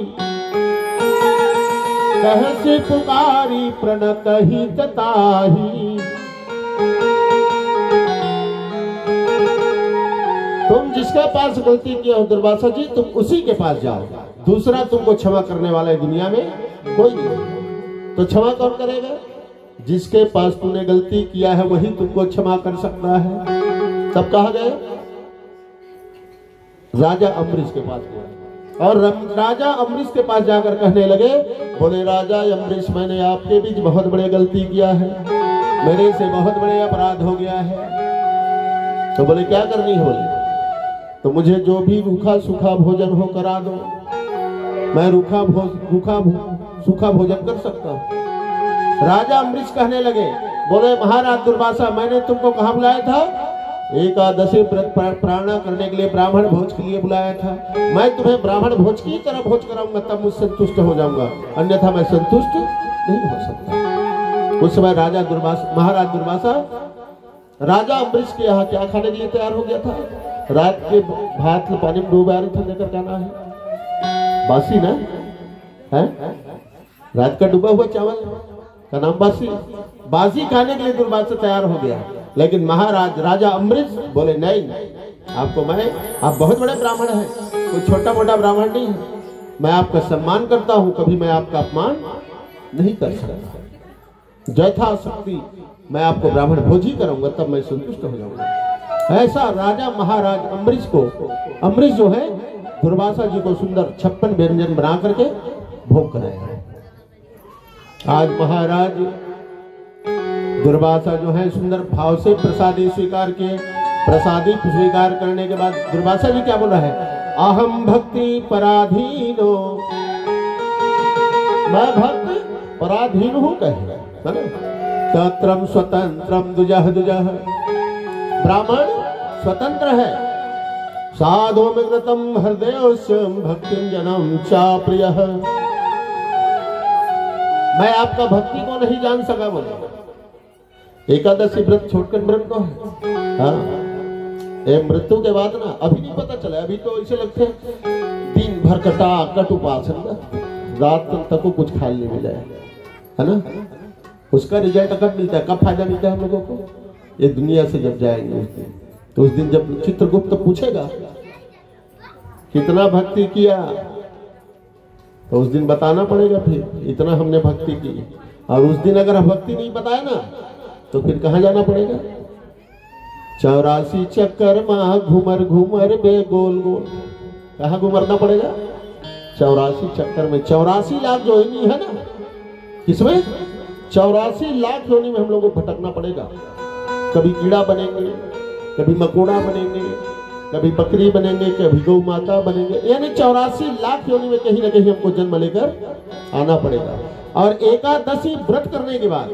कह से पुकारी प्रणत ही तताही। तुम जिसके पास गलती किया हो दुर्वासा जी, तुम उसी के पास जाओ, दूसरा तुमको क्षमा करने वाला है दुनिया में कोई नहीं। तो क्षमा कौन करेगा? जिसके पास तूने गलती किया है वही तुमको क्षमा कर सकता है। तब कहा गया राजा अम्बरीश के पास गया और राजा अम्बरीश के पास जाकर कहने लगे, बोले राजा अम्बरीश, मैंने आपके बीच बहुत बड़ी गलती किया है, मेरे से बहुत बड़े अपराध हो गया है। तो बोले क्या करनी है? बोले तो मुझे जो भी रूखा सूखा भोजन हो करा दो, मैं रूखा सूखा भोजन कर सकता हूँ। राजा अम्बरीश कहने लगे, बोले महाराज दुर्वासा, मैंने तुमको कहाँ बुलाया था? एकादशी व्रत प्रार्थना करने के लिए, ब्राह्मण भोज के लिए बुलाया था। मैं तुम्हें ब्राह्मण भोज की तरह भोज कराऊंगा, तब मुझ संतुष्ट हो जाऊंगा, अन्यथा मैं संतुष्ट नहीं हो सकता। उस समय महाराज दुर्वासा राजा अम्बरीश के यहाँ क्या खाने के लिए तैयार हो गया था? रात के भात के पानी में डूबा रहे थे, लेकर जाना है बासी ना है, रात का डूबा हुआ चावल का नाम बासी खाने के लिए दुर्वासा तैयार हो गया। लेकिन महाराज राजा अम्बरीश बोले नहीं, आप बहुत बड़े ब्राह्मण हैं, कोई छोटा मोटा ब्राह्मण नहीं है, मैं आपका सम्मान करता हूं, कभी मैं आपका अपमान नहीं कर सकता, यथाशक्ति मैं आपको ब्राह्मण भोज ही करूंगा, तब मैं संतुष्ट हो जाऊंगा। ऐसा राजा महाराज अम्बरीश जो है दुर्वासा जी को सुंदर 56 व्यंजन बना करके भोग कराया। आज महाराज दुर्वासा जो है सुंदर भाव से प्रसादी स्वीकार किए। प्रसादी स्वीकार करने के बाद दुर्वासा जी क्या बोला है? अहम भक्ति पराधीनो, मैं भक्त पराधीन हूं कहे, तत्रम स्वतंत्रम दुजह दुजह, ब्राह्मण स्वतंत्र है। साधो में कृतम हृदयोस्यम भक्तिम जनम चा प्रिय, मैं आपका भक्ति को नहीं जान सका। बोले एकादशी व्रत छोड़कर व्रत को है। हाँ, मृत्यु के बाद ना अभी नहीं पता चला, अभी तो ऐसे लगते दिन भर कट उपासन, रात तक को कुछ खा नहीं मिला है ना। उसका रिजल्ट कब मिलता है, कब फायदा मिलता है हम लोगों को? ये दुनिया से जब जाएंगे उस दिन, तो उस दिन जब चित्रगुप्त पूछेगा कितना भक्ति किया, तो उस दिन बताना पड़ेगा फिर इतना हमने भक्ति की। और उस दिन अगर भक्ति नहीं बताया ना, तो फिर कहाँ जाना पड़ेगा? 84 चक्कर माँ घूमर घूमर बे गोल गोल, कहाँ घूमरना पड़ेगा? 84 चक्कर में 84 लाख योनि है ना, किसमें 84 लाख योनि में हम लोगों को भटकना पड़ेगा। कभी कीड़ा बनेंगे, कभी मकोड़ा बनेंगे, कभी बकरी बनेंगे, कभी गौ माता बनेंगे, यानी 84 लाख योनि में कहीं ना कहीं हमको जन्म लेकर आना पड़ेगा। और एकादशी व्रत करने के बाद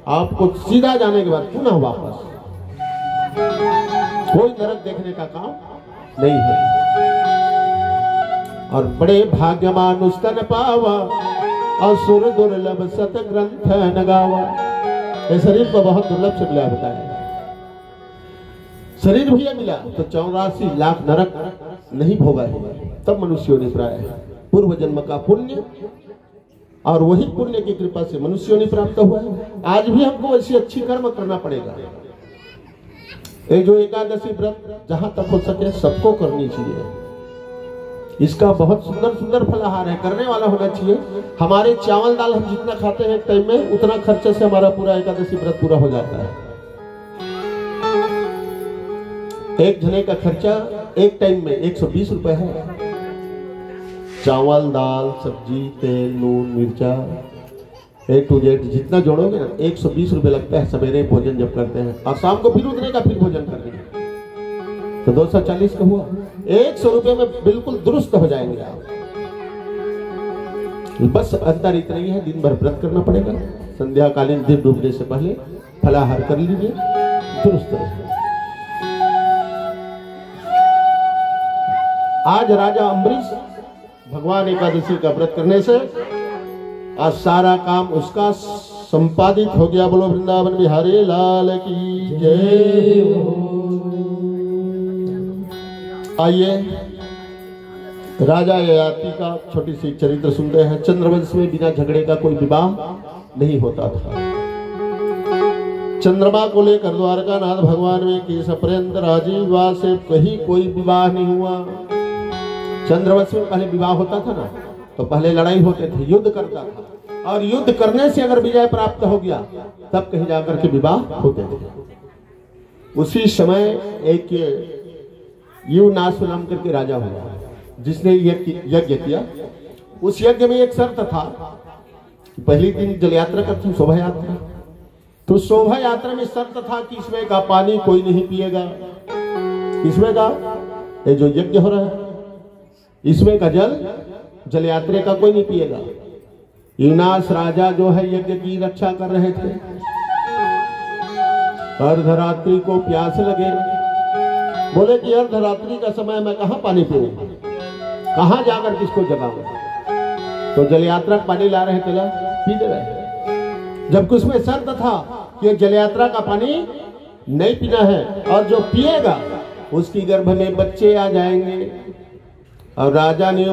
आपको सीधा जाने के बाद पुनः वापस, कोई नरक देखने का काम नहीं है। और बड़े भाग्यमान उस्तन पावा, असुर दुर्लभ सत ग्रंथ न गावा। ये शरीर को बहुत दुर्लभ से मिला बताया, शरीर भी मिला तो 84 लाख नरक नहीं भोगा है, तब मनुष्यों ने प्राय पूर्व जन्म का पुण्य और वही पुण्य की कृपा से मनुष्यों ने प्राप्त हुआ है। आज भी हमको ऐसी अच्छी कर्म करना पड़ेगा। ये जो एकादशी व्रत जहां तक हो सके सबको करनी चाहिए। इसका बहुत सुंदर सुंदर फलाहार है, करने वाला होना चाहिए। हमारे चावल दाल हम जितना खाते हैं टाइम में, उतना खर्चे से हमारा पूरा एकादशी व्रत पूरा हो जाता है। एक जने का खर्चा एक टाइम में 120 रुपए है। चावल दाल सब्जी तेल नून मिर्चा A to Z जितना जोड़ोगे ना 120 रुपए लगता है सवेरे भोजन जब करते हैं, और शाम को फिर उतने का फिर भोजन करते हैं, तो 240 का हुआ। 100 रुपए में बिल्कुल दुरुस्त हो जाएंगे आप। बस अंतर इतना ही है, दिन भर व्रत करना पड़ेगा। संध्याकालीन दिन डूबने से पहले फलाहार कर लीजिए, दुरुस्त रहिए। आज राजा अम्बरीश भगवान एकादशी का व्रत करने से आज सारा काम उसका संपादित हो गया। बोलो वृंदावन बिहारी लाल की जय। आइए राजा ययाति का छोटी सी चरित्र सुनते हैं। चंद्रवंश में बिना झगड़े का कोई विवाह नहीं होता था। चंद्रमा को लेकर द्वारका नाथ भगवान में केश पर्यंत राजीव विवाह से कहीं कोई विवाह नहीं हुआ। चंद्रवंश में पहले विवाह होता था ना, तो पहले लड़ाई होते थे, युद्ध करता था, और युद्ध करने से अगर विजय प्राप्त हो गया तब कहीं जाकर के विवाह होते थे। उसी समय एक युनासु नाम करके राजा हुआ, जिसने यज्ञ किया। उस यज्ञ में एक शर्त था, पहली दिन जल यात्रा का थी, शोभा यात्रा। तो शोभा यात्रा में शर्त था कि इसमें का पानी कोई नहीं पिएगा, इसमें का ये जो यज्ञ हो रहा है इसमें का जल यात्रा का कोई नहीं पिएगा। युनास राजा जो है यज्ञ की रक्षा कर रहे थे। अर्धरात्रि को प्यास लगे, बोले कि अर्धरात्रि का समय मैं कहाँ पानी पीऊंगा, कहाँ जाकर किसको जगाऊंगा। तो जल यात्रा पानी ला रहे थे, पी दे रहे। जबकि उसमें शर्त था कि जल यात्रा का पानी नहीं पीना है, और जो पिएगा उसकी गर्भ में बच्चे आ जाएंगे। और राजा ने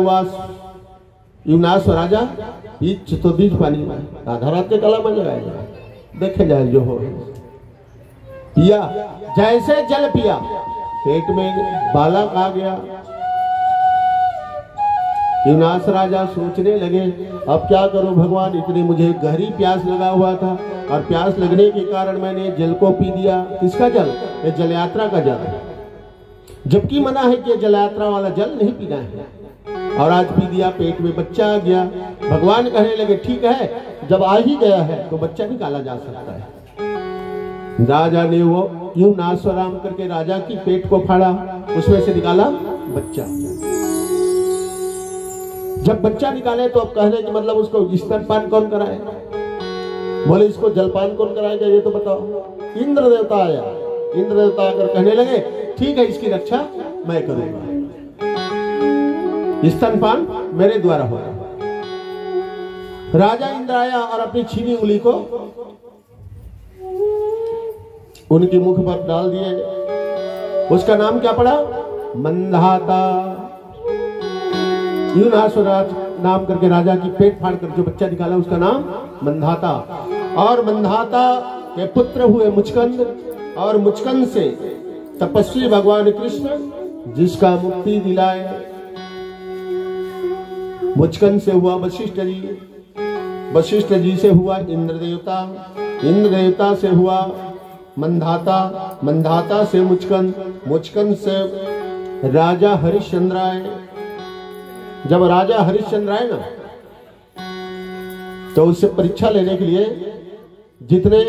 युनास राजा बीच तो बीच पानी में आधा रात के कला में लगाएगा, देखे जाए जो हो। पिया, जैसे जल पिया पेट में बालक आ गया। युनास राजा सोचने लगे अब क्या करूं भगवान, इतनी मुझे गहरी प्यास लगा हुआ था, और प्यास लगने के कारण मैंने जल को पी दिया। किसका जल? ये जल यात्रा का जल, जबकि मना है कि जल यात्रा वाला जल नहीं पीना है, और आज पी दिया, पेट में बच्चा आ गया। भगवान कहने लगे ठीक है, जब आ ही गया है तो बच्चा निकाला जा सकता है। राजा ने वो युनास राम करके राजा की पेट को फाड़ा, उसमें से निकाला बच्चा। जब बच्चा निकाले तो अब कहने कि मतलब उसको स्तनपान कौन कराए? बोले इसको जलपान कौन कराएगा ये तो बताओ। इंद्र देवता आया, इंद्र देवता आकर कहने लगे ठीक है, इसकी रक्षा मैं करूंगा, स्तनपान मेरे द्वारा होगा। राजा इंद्र आया और अपनी छीनी उंगली को उनकी मुख पर डाल दिए। उसका नाम क्या पड़ा? मंधाता। युनासुराज नाम करके राजा की पेट फाड़ कर जो बच्चा निकाला उसका नाम मंधाता। और मंधाता के पुत्र हुए मुचकंद, और मुचकंद से तपस्वी भगवान कृष्ण जिसका मुक्ति दिलाए। मुचकंद से हुआ वशिष्ठ जी, वशिष्ठ जी से हुआ इंद्र देवता, इंद्र देवता से हुआ मंधाता, मंधाता से मुचकंद, मुचकंद से राजा हरिश्चंद्र आए। जब राजा हरिश्चंद्र आए ना तो उससे परीक्षा लेने के लिए जितने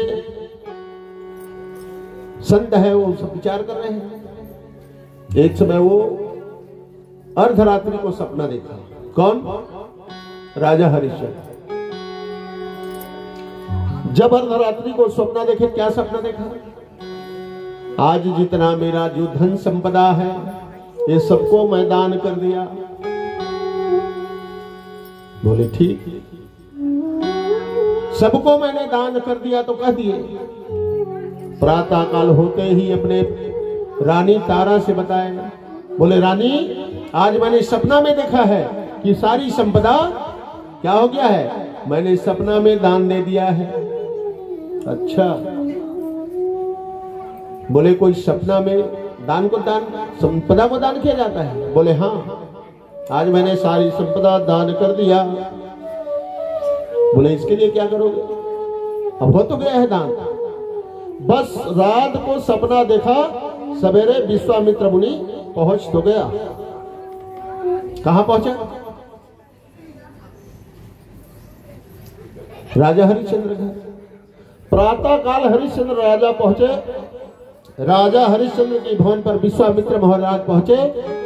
संत है वो सब विचार कर रहे हैं। एक समय वो अर्धरात्रि को सपना देखा। कौन? राजा हरिश्चंद्र। जब अर्धरात्रि को सपना देखे, क्या सपना देखा? आज जितना मेरा जो धन संपदा है ये सबको मैं दान कर दिया। बोले ठीक, सबको मैंने दान कर दिया तो कह दिए। प्रातः काल होते ही अपने रानी तारा से बताए। बोले रानी, आज मैंने सपना में देखा है कि सारी संपदा क्या हो गया है, मैंने सपना में दान दे दिया है। अच्छा, बोले कोई सपना में दान को दान संपदा को दान किया जाता है? बोले हाँ, आज मैंने सारी संपदा दान कर दिया। बोले इसके लिए क्या करोगे? अब हो तो गया है दान। बस रात को सपना देखा, सवेरे विश्वामित्र मुनि पहुंच तो गया। कहां पहुंचा? राजा हरिश्चंद्र घर। प्रातः काल हरिश्चंद्र राजा पहुंचे। राजा हरिश्चंद्र के भवन पर विश्वामित्र महाराज पहुंचे,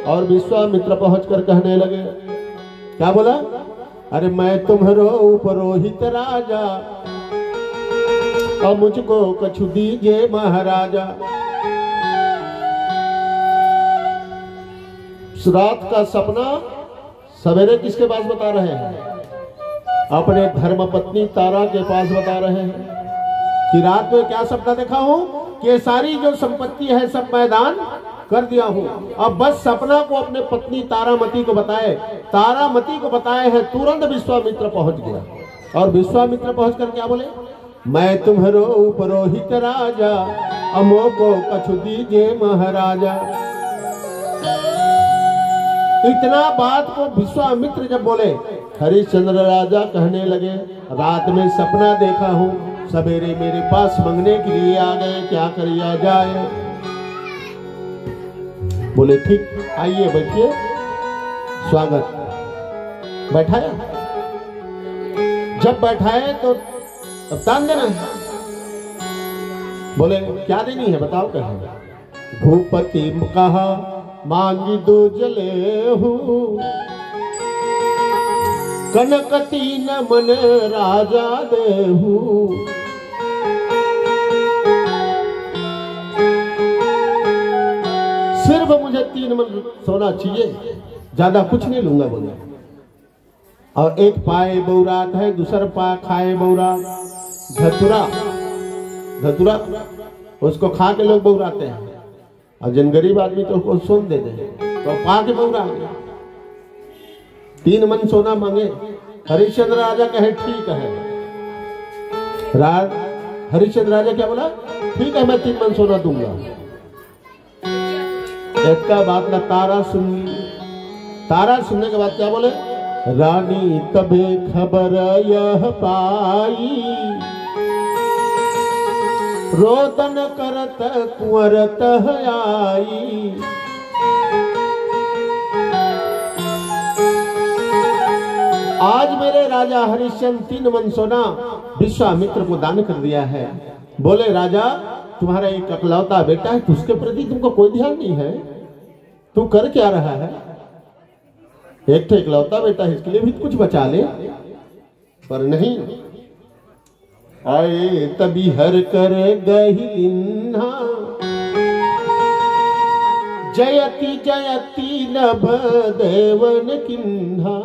और विश्वामित्र पहुंचकर कहने लगे, क्या बोला? अरे मैं तुम्हारो पुरोहित राजा, और मुझको कछु दीजिए महाराजा। रात का सपना सवेरे किसके पास बता रहे हैं? अपने धर्मपत्नी तारा के पास बता रहे हैं कि रात में क्या सपना देखा हूं कि सारी जो संपत्ति है सब मैं दान कर दिया हूं। अब बस सपना को अपने पत्नी तारामती को बताए, तारामती को बताए है, तुरंत विश्वामित्र पहुंच गया। और विश्वामित्र पहुंचकर क्या बोले? मैं तुम्हारो पुरोहित राजा, अमो को कछु दीजिए महाराजा। इतना बात को विश्वामित्र जब बोले, हरिश्चंद्र राजा कहने लगे, रात में सपना देखा हूं, सवेरे मेरे पास मांगने के लिए आ गए, क्या करिया जाए। बोले ठीक, आइए बैठिए, स्वागत। बैठाया, जब बैठाए तो अब दान देना है। बोले क्या देनी है बताओ। कहे भूपति कहा मांगी दो जले हूँ, कनक तीन मन राजा देहू। सिर्फ मुझे 3 मन सोना चाहिए, ज्यादा कुछ नहीं लूंगा। बोले और एक पाए बौरात है, दूसरा पा खाए बौरात। धतुरा, धतुरा उसको खा के लोग बौराते हैं, और जिन गरीब आदमी तो उसको सोन देते हैं, तो पा के बौरा। 3 मन सोना मांगे। हरिश्चंद्र राजा कहे ठीक है। हरिश्चंद्र राजा क्या बोला? ठीक है मैं 3 मन सोना दूंगा। एक का बात ना तारा सुन ली। तारा सुनने के बाद क्या बोले? रानी तबे खबर यह पाई, रोदन करत कुंवर तह आई। आज मेरे राजा हरिश्चंद्र 3 मन सोना विश्वामित्र को दान कर दिया है। बोले राजा तुम्हारा एक अकलौता बेटा है, उसके प्रति तुमको कोई ध्यान नहीं है, तू कर क्या रहा है? एक तो इकलौता बेटा है, इसके लिए भी कुछ बचा ले। पर नहीं, आए तभी हर कर गहिन्हा, जयति जयति नभ देवन किन्हा।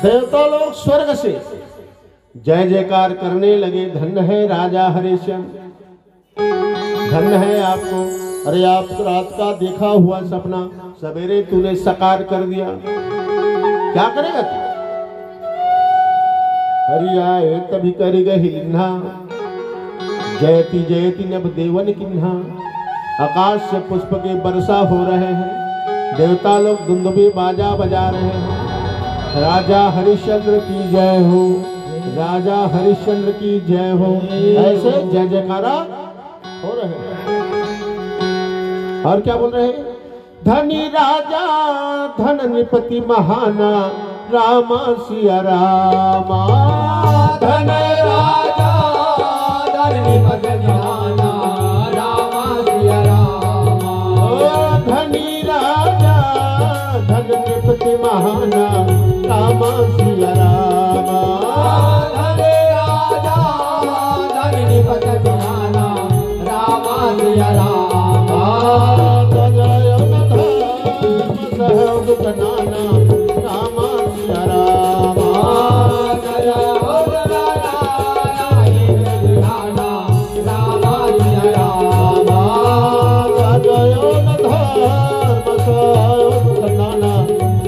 देवता लोग स्वर्ग से जय जयकार करने लगे। धन्य है राजा हरिश्चंद्र, धन्य है आपको। अरे आप रात का देखा हुआ सपना सवेरे तूने साकार कर दिया, क्या करेगा तू? हरि आए तभी कर गहिन्हा, जयति जयति नभ देवन किन्हा। आकाश से पुष्प के वर्षा हो रहे हैं, देवता लोग दुंदुबे बाजा बजा रहे हैं। राजा हरिश्चंद्र की जय हो, राजा हरिश्चंद्र की जय हो, ऐसे जय जयकारा हो रहे हैं। और क्या बोल रहे हैं? धनी राजा धन निपति महाना, रामा सिया रामा। धन राजा धन निपति महाना, रामा सिया रामा। धनी राजा धन निपति महाना, रामा सिया रामा। धन राजा धन निपति महाना, रामा सिया रामा। जय सहयोग बनाना, रामा सिया रामा। जय हो रामा सिया रामा। जय धर्म सहयोग बनाना,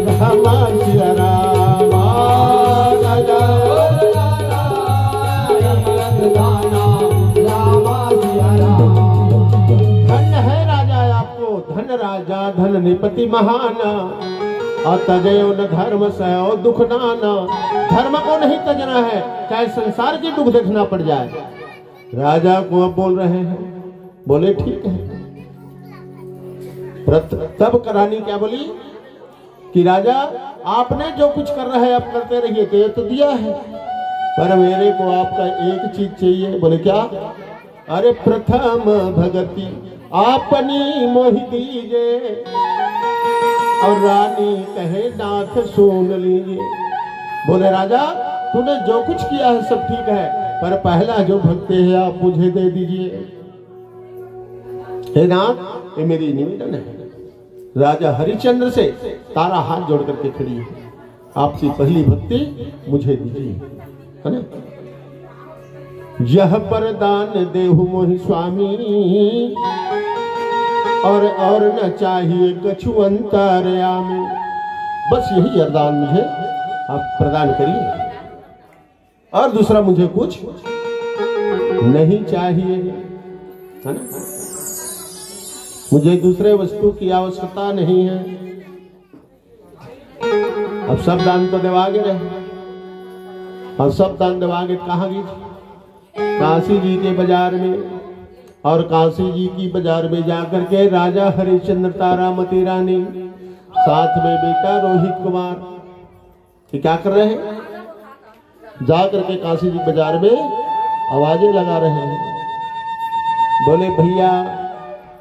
रामा सिया रामा। जय हो रामा सिया रामा। धन्य है राजा आपको, धन राजा धन निपति महाना। और तजयो न धर्म सयो दुख नाना। धर्म को नहीं तजना है, चाहे संसार की दुख देखना पड़ जाए। राजा को अब बोल रहे हैं, बोले ठीक है। तब करानी क्या बोली कि राजा आपने जो कुछ कर रहा है आप करते रहिए, तो ये तो दिया है, पर मेरे को आपका एक चीज चाहिए। बोले क्या? अरे प्रथम भगति आपनी मोहि दीजिए, और रानी कहे नाथ सुन लीजिए। बोले राजा तूने जो कुछ किया है सब ठीक है, पर पहला जो भक्ति है आप मुझे दे दीजिए। हे नाथ ये मेरी निवेदन है। राजा हरिश्चंद्र से तारा हाथ जोड़ करके खड़ी है, आपकी पहली भक्ति मुझे दीजिए, है ना? यह वरदान देहु मोहि स्वामी, और न चाहिए कछु अंतर्यामी। बस यही वरदान मुझे आप प्रदान करिए, और दूसरा मुझे कुछ नहीं चाहिए, है ना? मुझे दूसरे वस्तु की आवश्यकता नहीं है। अब सब दान तो देवागे रहे, और सब दान देवागे कहाँ गई? काशी जी के बाजार में, और काशी जी की बाजार में जाकर के राजा हरिश्चंद्र, तारामती रानी, साथ में बेटा रोहित कुमार, ये क्या कर रहे हैं? जाकर के काशी जी बाजार में आवाजें लगा रहे हैं। बोले भैया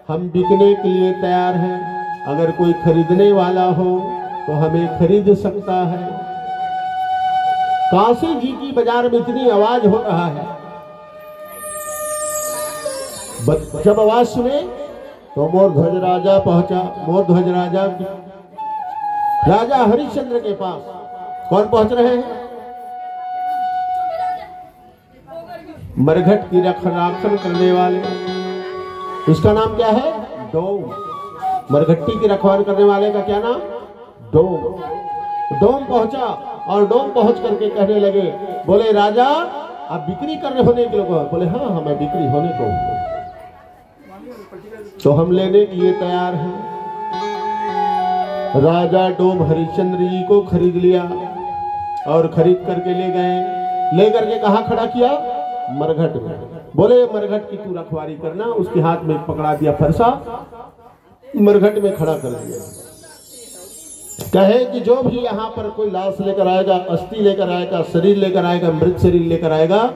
हम बिकने के लिए तैयार हैं, अगर कोई खरीदने वाला हो तो हमें खरीद सकता है। काशी जी की बाजार में इतनी आवाज हो रहा है, जब आवाज सुने तो मोरध्वज राजा पहुंचा। मोरध्वज राजा राजा हरिश्चंद्र के पास कौन पहुंच रहे हैं? मरघट की रखराखन करने वाले, उसका नाम क्या है? डोम। मरघट्टी की रखवाली करने वाले का क्या नाम? डोम। डोम पहुंचा और डोम पहुंच करके कहने लगे, बोले राजा आप बिक्री करने होने के लिए? बोले हाँ मैं बिक्री होने को हूं, तो हम लेने के लिए तैयार हैं। राजा डोम हरिश्चंद्र जी को खरीद लिया और खरीद करके ले गए। लेकर के कहाँ खड़ा किया? मरघट में। बोले मरघट की तू रखवारी करना। उसके हाथ में पकड़ा दिया फरसा, मरघट में खड़ा कर दिया। कहे कि जो भी यहाँ पर कोई लाश लेकर आएगा, अस्थि लेकर आएगा, शरीर लेकर आएगा, मृत शरीर लेकर आएगा,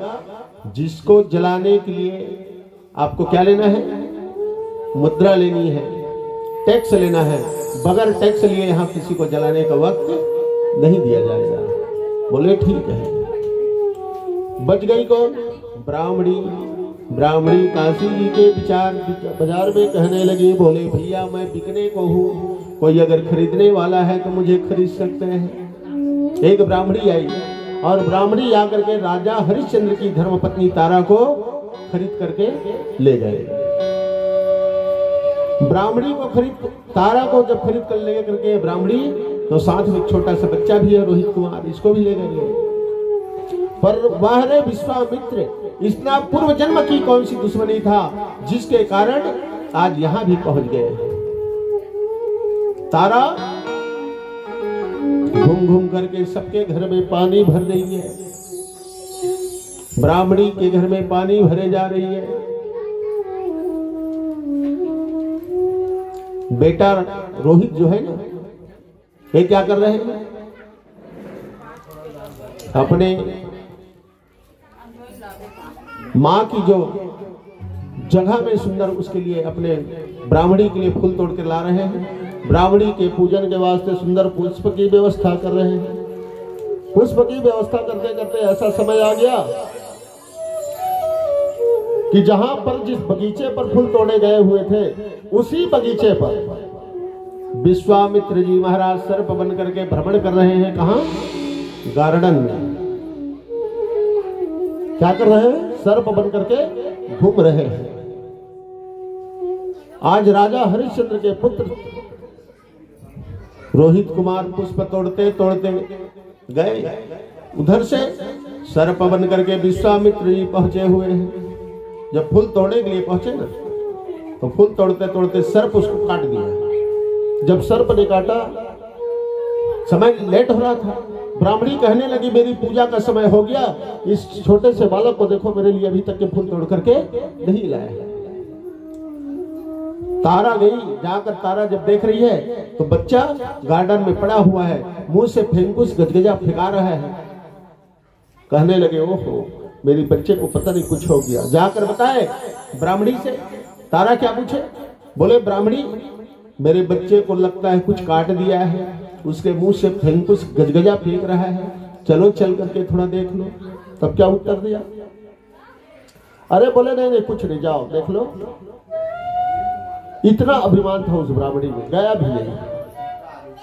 जिसको जलाने के लिए आपको क्या लेना है? मुद्रा लेनी है, टैक्स लेना है। बगैर टैक्स लिए यहाँ किसी को जलाने का वक्त नहीं दिया जाएगा। बोले ठीक है। बच गई कौन? ब्राह्मणी। ब्राह्मणी काशी जी के बाजार में कहने लगी, बोले भैया मैं बिकने को हूँ, कोई अगर खरीदने वाला है तो मुझे खरीद सकते हैं। एक ब्राह्मणी आई और ब्राह्मणी आकर के राजा हरिश्चंद्र की धर्मपत्नी तारा को खरीद करके ले गए। ब्राह्मणी को तारा को जब खरीद कर ले करके ब्राह्मणी, तो साथ में एक छोटा सा बच्चा भी है रोहित कुमार, इसको भी ले गए। पर वह रे विश्वामित्र, इतना पूर्व जन्म की कौन सी दुश्मनी था जिसके कारण आज यहां भी पहुंच गए। तारा घूम घूम करके सबके घर में पानी भर रही है। ब्राह्मणी के घर में पानी भरे जा रही है। बेटा रोहित जो है ना, ये क्या कर रहे हैं? अपने माँ की जो जगह में सुंदर, उसके लिए अपने ब्राह्मणी के लिए फूल तोड़ कर ला रहे हैं। ब्राह्मणी के पूजन के वास्ते सुंदर पुष्प की व्यवस्था कर रहे हैं। पुष्प की व्यवस्था करते करते ऐसा समय आ गया कि जहां पर जिस बगीचे पर फूल तोड़े गए हुए थे, उसी बगीचे पर विश्वामित्र जी महाराज सर्प बन करके भ्रमण कर रहे हैं। कहां? गार्डन में। क्या कर रहे हैं? सर्प बन करके घूम रहे हैं। आज राजा हरिश्चंद्र के पुत्र रोहित कुमार पुष्प तोड़ते तोड़ते गए। उधर से सर्प बन करके विश्वामित्र जी पहुंचे हुए हैं। जब फूल तोड़ने के लिए पहुंचे ना, तो फूल तोड़ते तोड़ते सर्प उसको काट दिया। जब सर्प ने काटा, समय लेट हो रहा था, ब्राह्मणी कहने लगी मेरी पूजा का समय हो गया, इस छोटे से बालक को देखो, मेरे लिए अभी तक के फूल तोड़ करके नहीं लाया। तारा गई, जाकर तारा जब देख रही है तो बच्चा गार्डन में पड़ा हुआ है, मुंह से फेंकुस गजगजा फेंका रहा है। कहने लगे ओहो, मेरी बच्चे को पता नहीं कुछ हो गया। जाकर बताए ब्राह्मणी से। तारा क्या पूछे? बोले ब्राह्मणी मेरे बच्चे को लगता है कुछ काट दिया है, उसके मुंह से फेंकुस गजगजा फेंक रहा है, चलो चल करके थोड़ा देख लो। तब क्या उत्तर दिया? अरे बोले नहीं नहीं कुछ नहीं, जाओ देख लो। इतना अभिमान था उस ब्राह्मणी में, गया भी नहीं।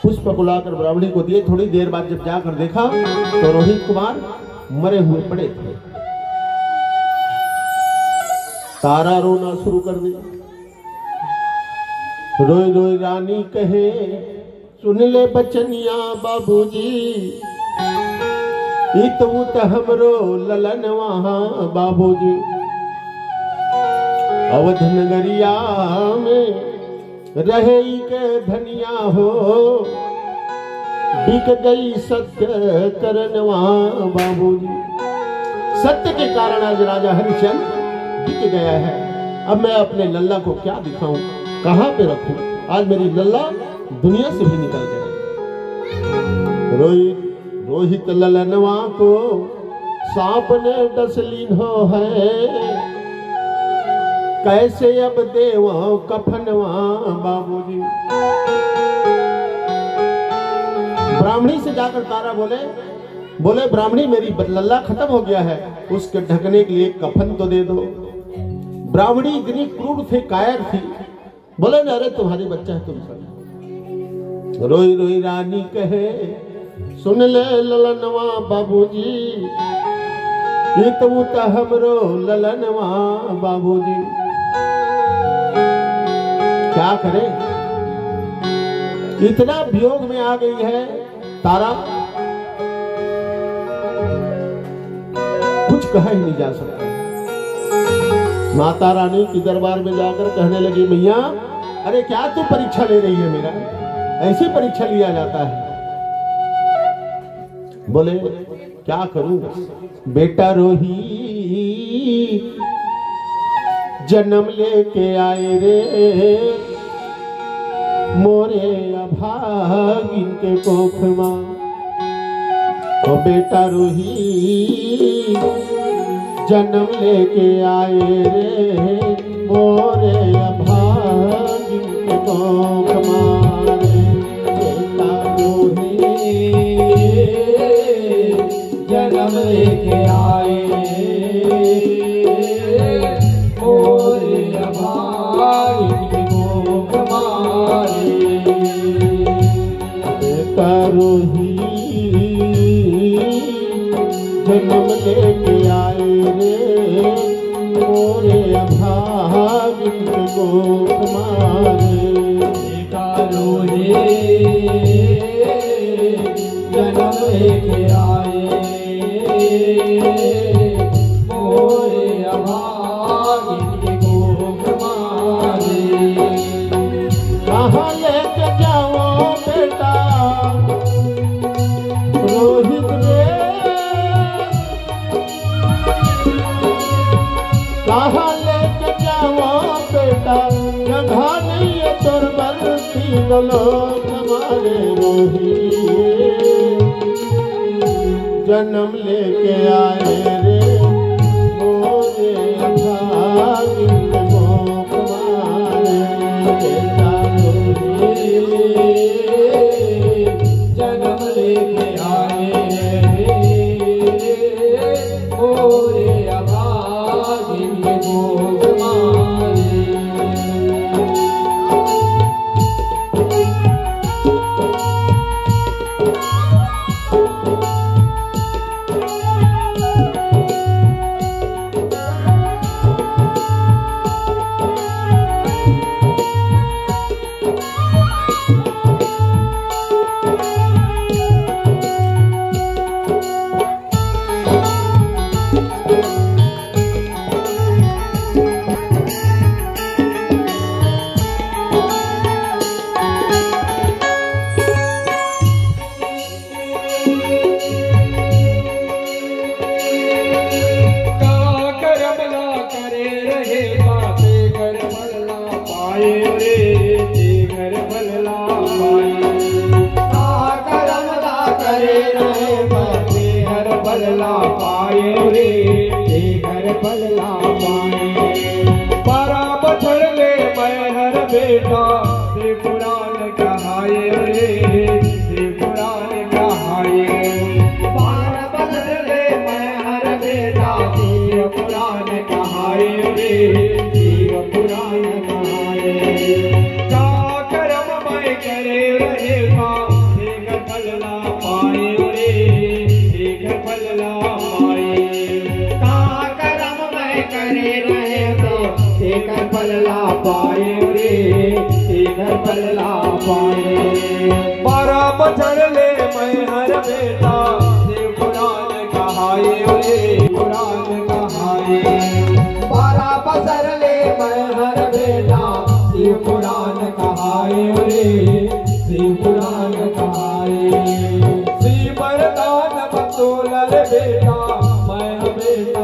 पुष्प को लाकर ब्राह्मणी को दिए। थोड़ी देर बाद जब जाकर देखा तो रोहित कुमार मरे हुए पड़े थे। तारा रोना शुरू कर दिया। रोई रोई रानी कहे सुन ले बचनिया बाबूजी, इत उत हमरो ललन वहां बाबूजी। अवध नगरिया में रहे के धनिया हो, बिक गई सत्य करनवा बाबूजी। सत्य के कारण आज राजा हरिश्चंद्र बिक गया है। अब मैं अपने लल्ला को क्या दिखाऊं, कहां पे रखूं? आज मेरी लल्ला दुनिया से भी निकल गया। रोहित ललनवा को सांप ने डस लीनो है, कैसे अब देवा कफनवा बाबूजी। ब्राह्मणी से जाकर तारा बोले ब्राह्मणी मेरी लल्ला खत्म हो गया है, उसके ढकने के लिए कफन तो दे दो। ब्राह्मणी इतनी क्रूर थे, कायर थी, बोले ना अरे तुम्हारी बच्चा है तुम सब। रोई रोई रानी कहे सुन ले ललनवा बाबूजी, ये तो हमरो ललनवा बाबूजी। क्या करे, इतना वियोग में आ गई है तारा, कुछ कहा ही नहीं जा सकता। माता रानी की दरबार में जाकर कहने लगी मैया अरे क्या तू परीक्षा ले रही है मेरा, ऐसे परीक्षा लिया जाता है। बोले क्या करूं, बेटा रोही जन्म लेके आए रे, मोरे अभागिन के कोख मां। ओ बेटा रोही जन्म लेके आए रे, मोरे अभागिन के कोख मां। बेटा रोही जन्म लेके आए मोरे अभागिन के कोख मारे। बेटा रोही जन्म लेके आए रे, मोरे अभागिन के कोख मारे। बेटा रोही जन्म लेके आए मोरे अभागिन के कोख मारे। कहाँ लेके जाओ बेटा रोहित रे, कहाँ लेके जाओ बेटा, जगह नहीं है तोर बरती लोग हमारे। रोहित जन्म लेके आए रे, मोरे अभागिन के कोख मारे। बेटा जन्म लेके आए मोरे अभागिन के कोख मारे। पलला पाए रे घर पलला पाए। बारह बछड़ ले मैं हर बेटा से पुराण कहाए रे, से पुराण कहाए। बारह बछड़ ले मैं हर बेटा से पुराण कहाए रे, से पुराण कहाए। का कर्म मैं करे रहेगा घर पलला पाए रे, घर पलला पाए। का कर्म मैं करे रहे तो घर पलला पाए रे, घर पलला पाए। बारह बछड़ ले मैं हर बेटा से पुराण कहाए रे, पुराण कहाए। बारह बछड़ ले मैं हर बेटा से पुराण कहाए रे, से पुराण कहाए। श्री वरदान बतौलर बेटा मैं बेटा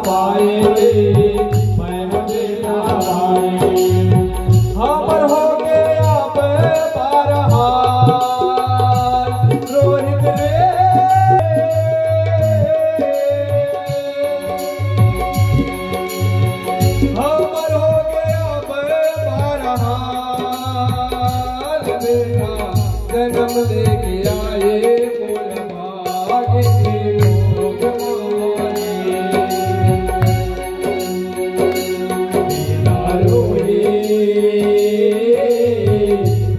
पाए मैं बेटा पाए हमर हो गया बारहाल रोहित रे हमर हो गया बारहाल बेटा जन्म लेके आए मोर भाग्य के लोग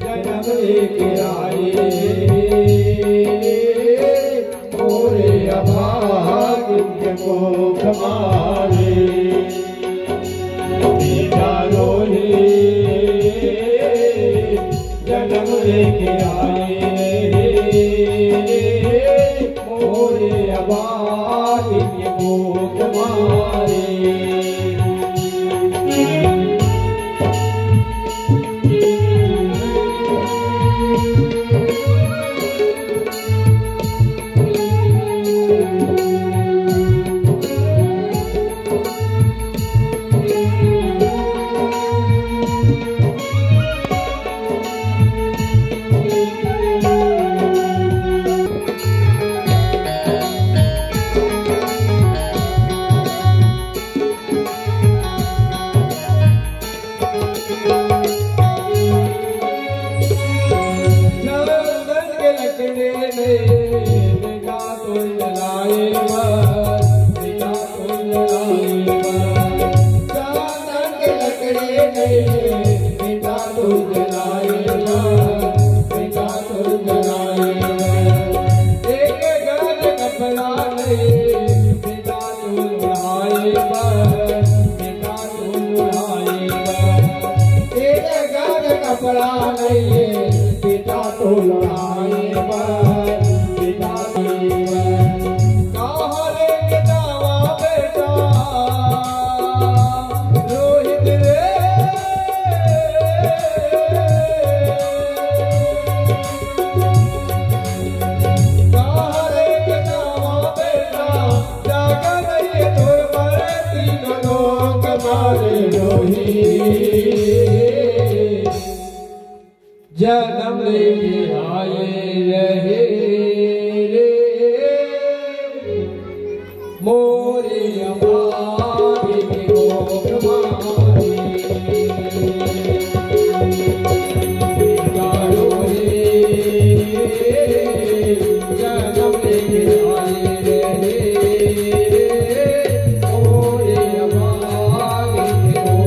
जन्म लेके आए मोरे अभाग्य को कमाए जन्म लेके आए मोरे अभाग्य को कमाए कपड़ा नहीं पिता तो लड़ाई पिता कहाँ लेके जावा बेटा रोहित रे कहाँ लेके जावा बेटा जागा नहीं तोर पर तीनों लोग मारे रोहित जन्म लेके आए रहे रे मोरे अभाग्य को कमाए जन्म लेके आए रहे मोरे अभाग्य को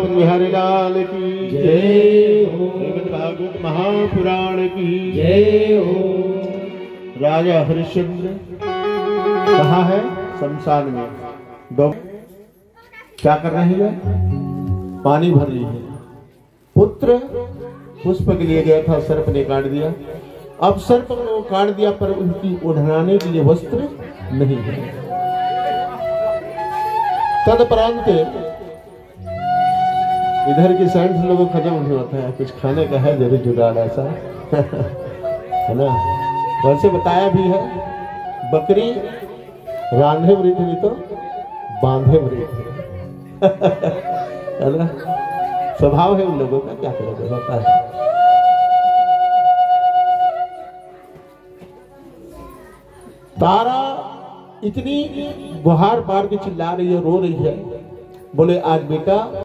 बिहारी लाल की जय हो। भागवत महापुराण की जय हो। राजा हरिश्चंद्र कहाँ है? शमशान में। क्या कर रहे हैं? पानी भर रही है। पुत्र पुष्प के लिए गया था, सर्प ने काट दिया। अब सर्प ने काट दिया पर उनकी ओढ़ाने के लिए वस्त्र नहीं है। तदपरांत इधर की साइड से लोगों को खत्म नहीं होता है, कुछ खाने का है जरूर जुगाड़ ऐसा है ना। वैसे बताया भी है, बकरी रांधे वृद्ध नहीं तो बांधे वृद्ध है ना। स्वभाव है उन लोगों का, क्या करेंगे, होता है। तारा इतनी गुहार मार के चिल्ला रही है, रो रही है। बोले आज बेटा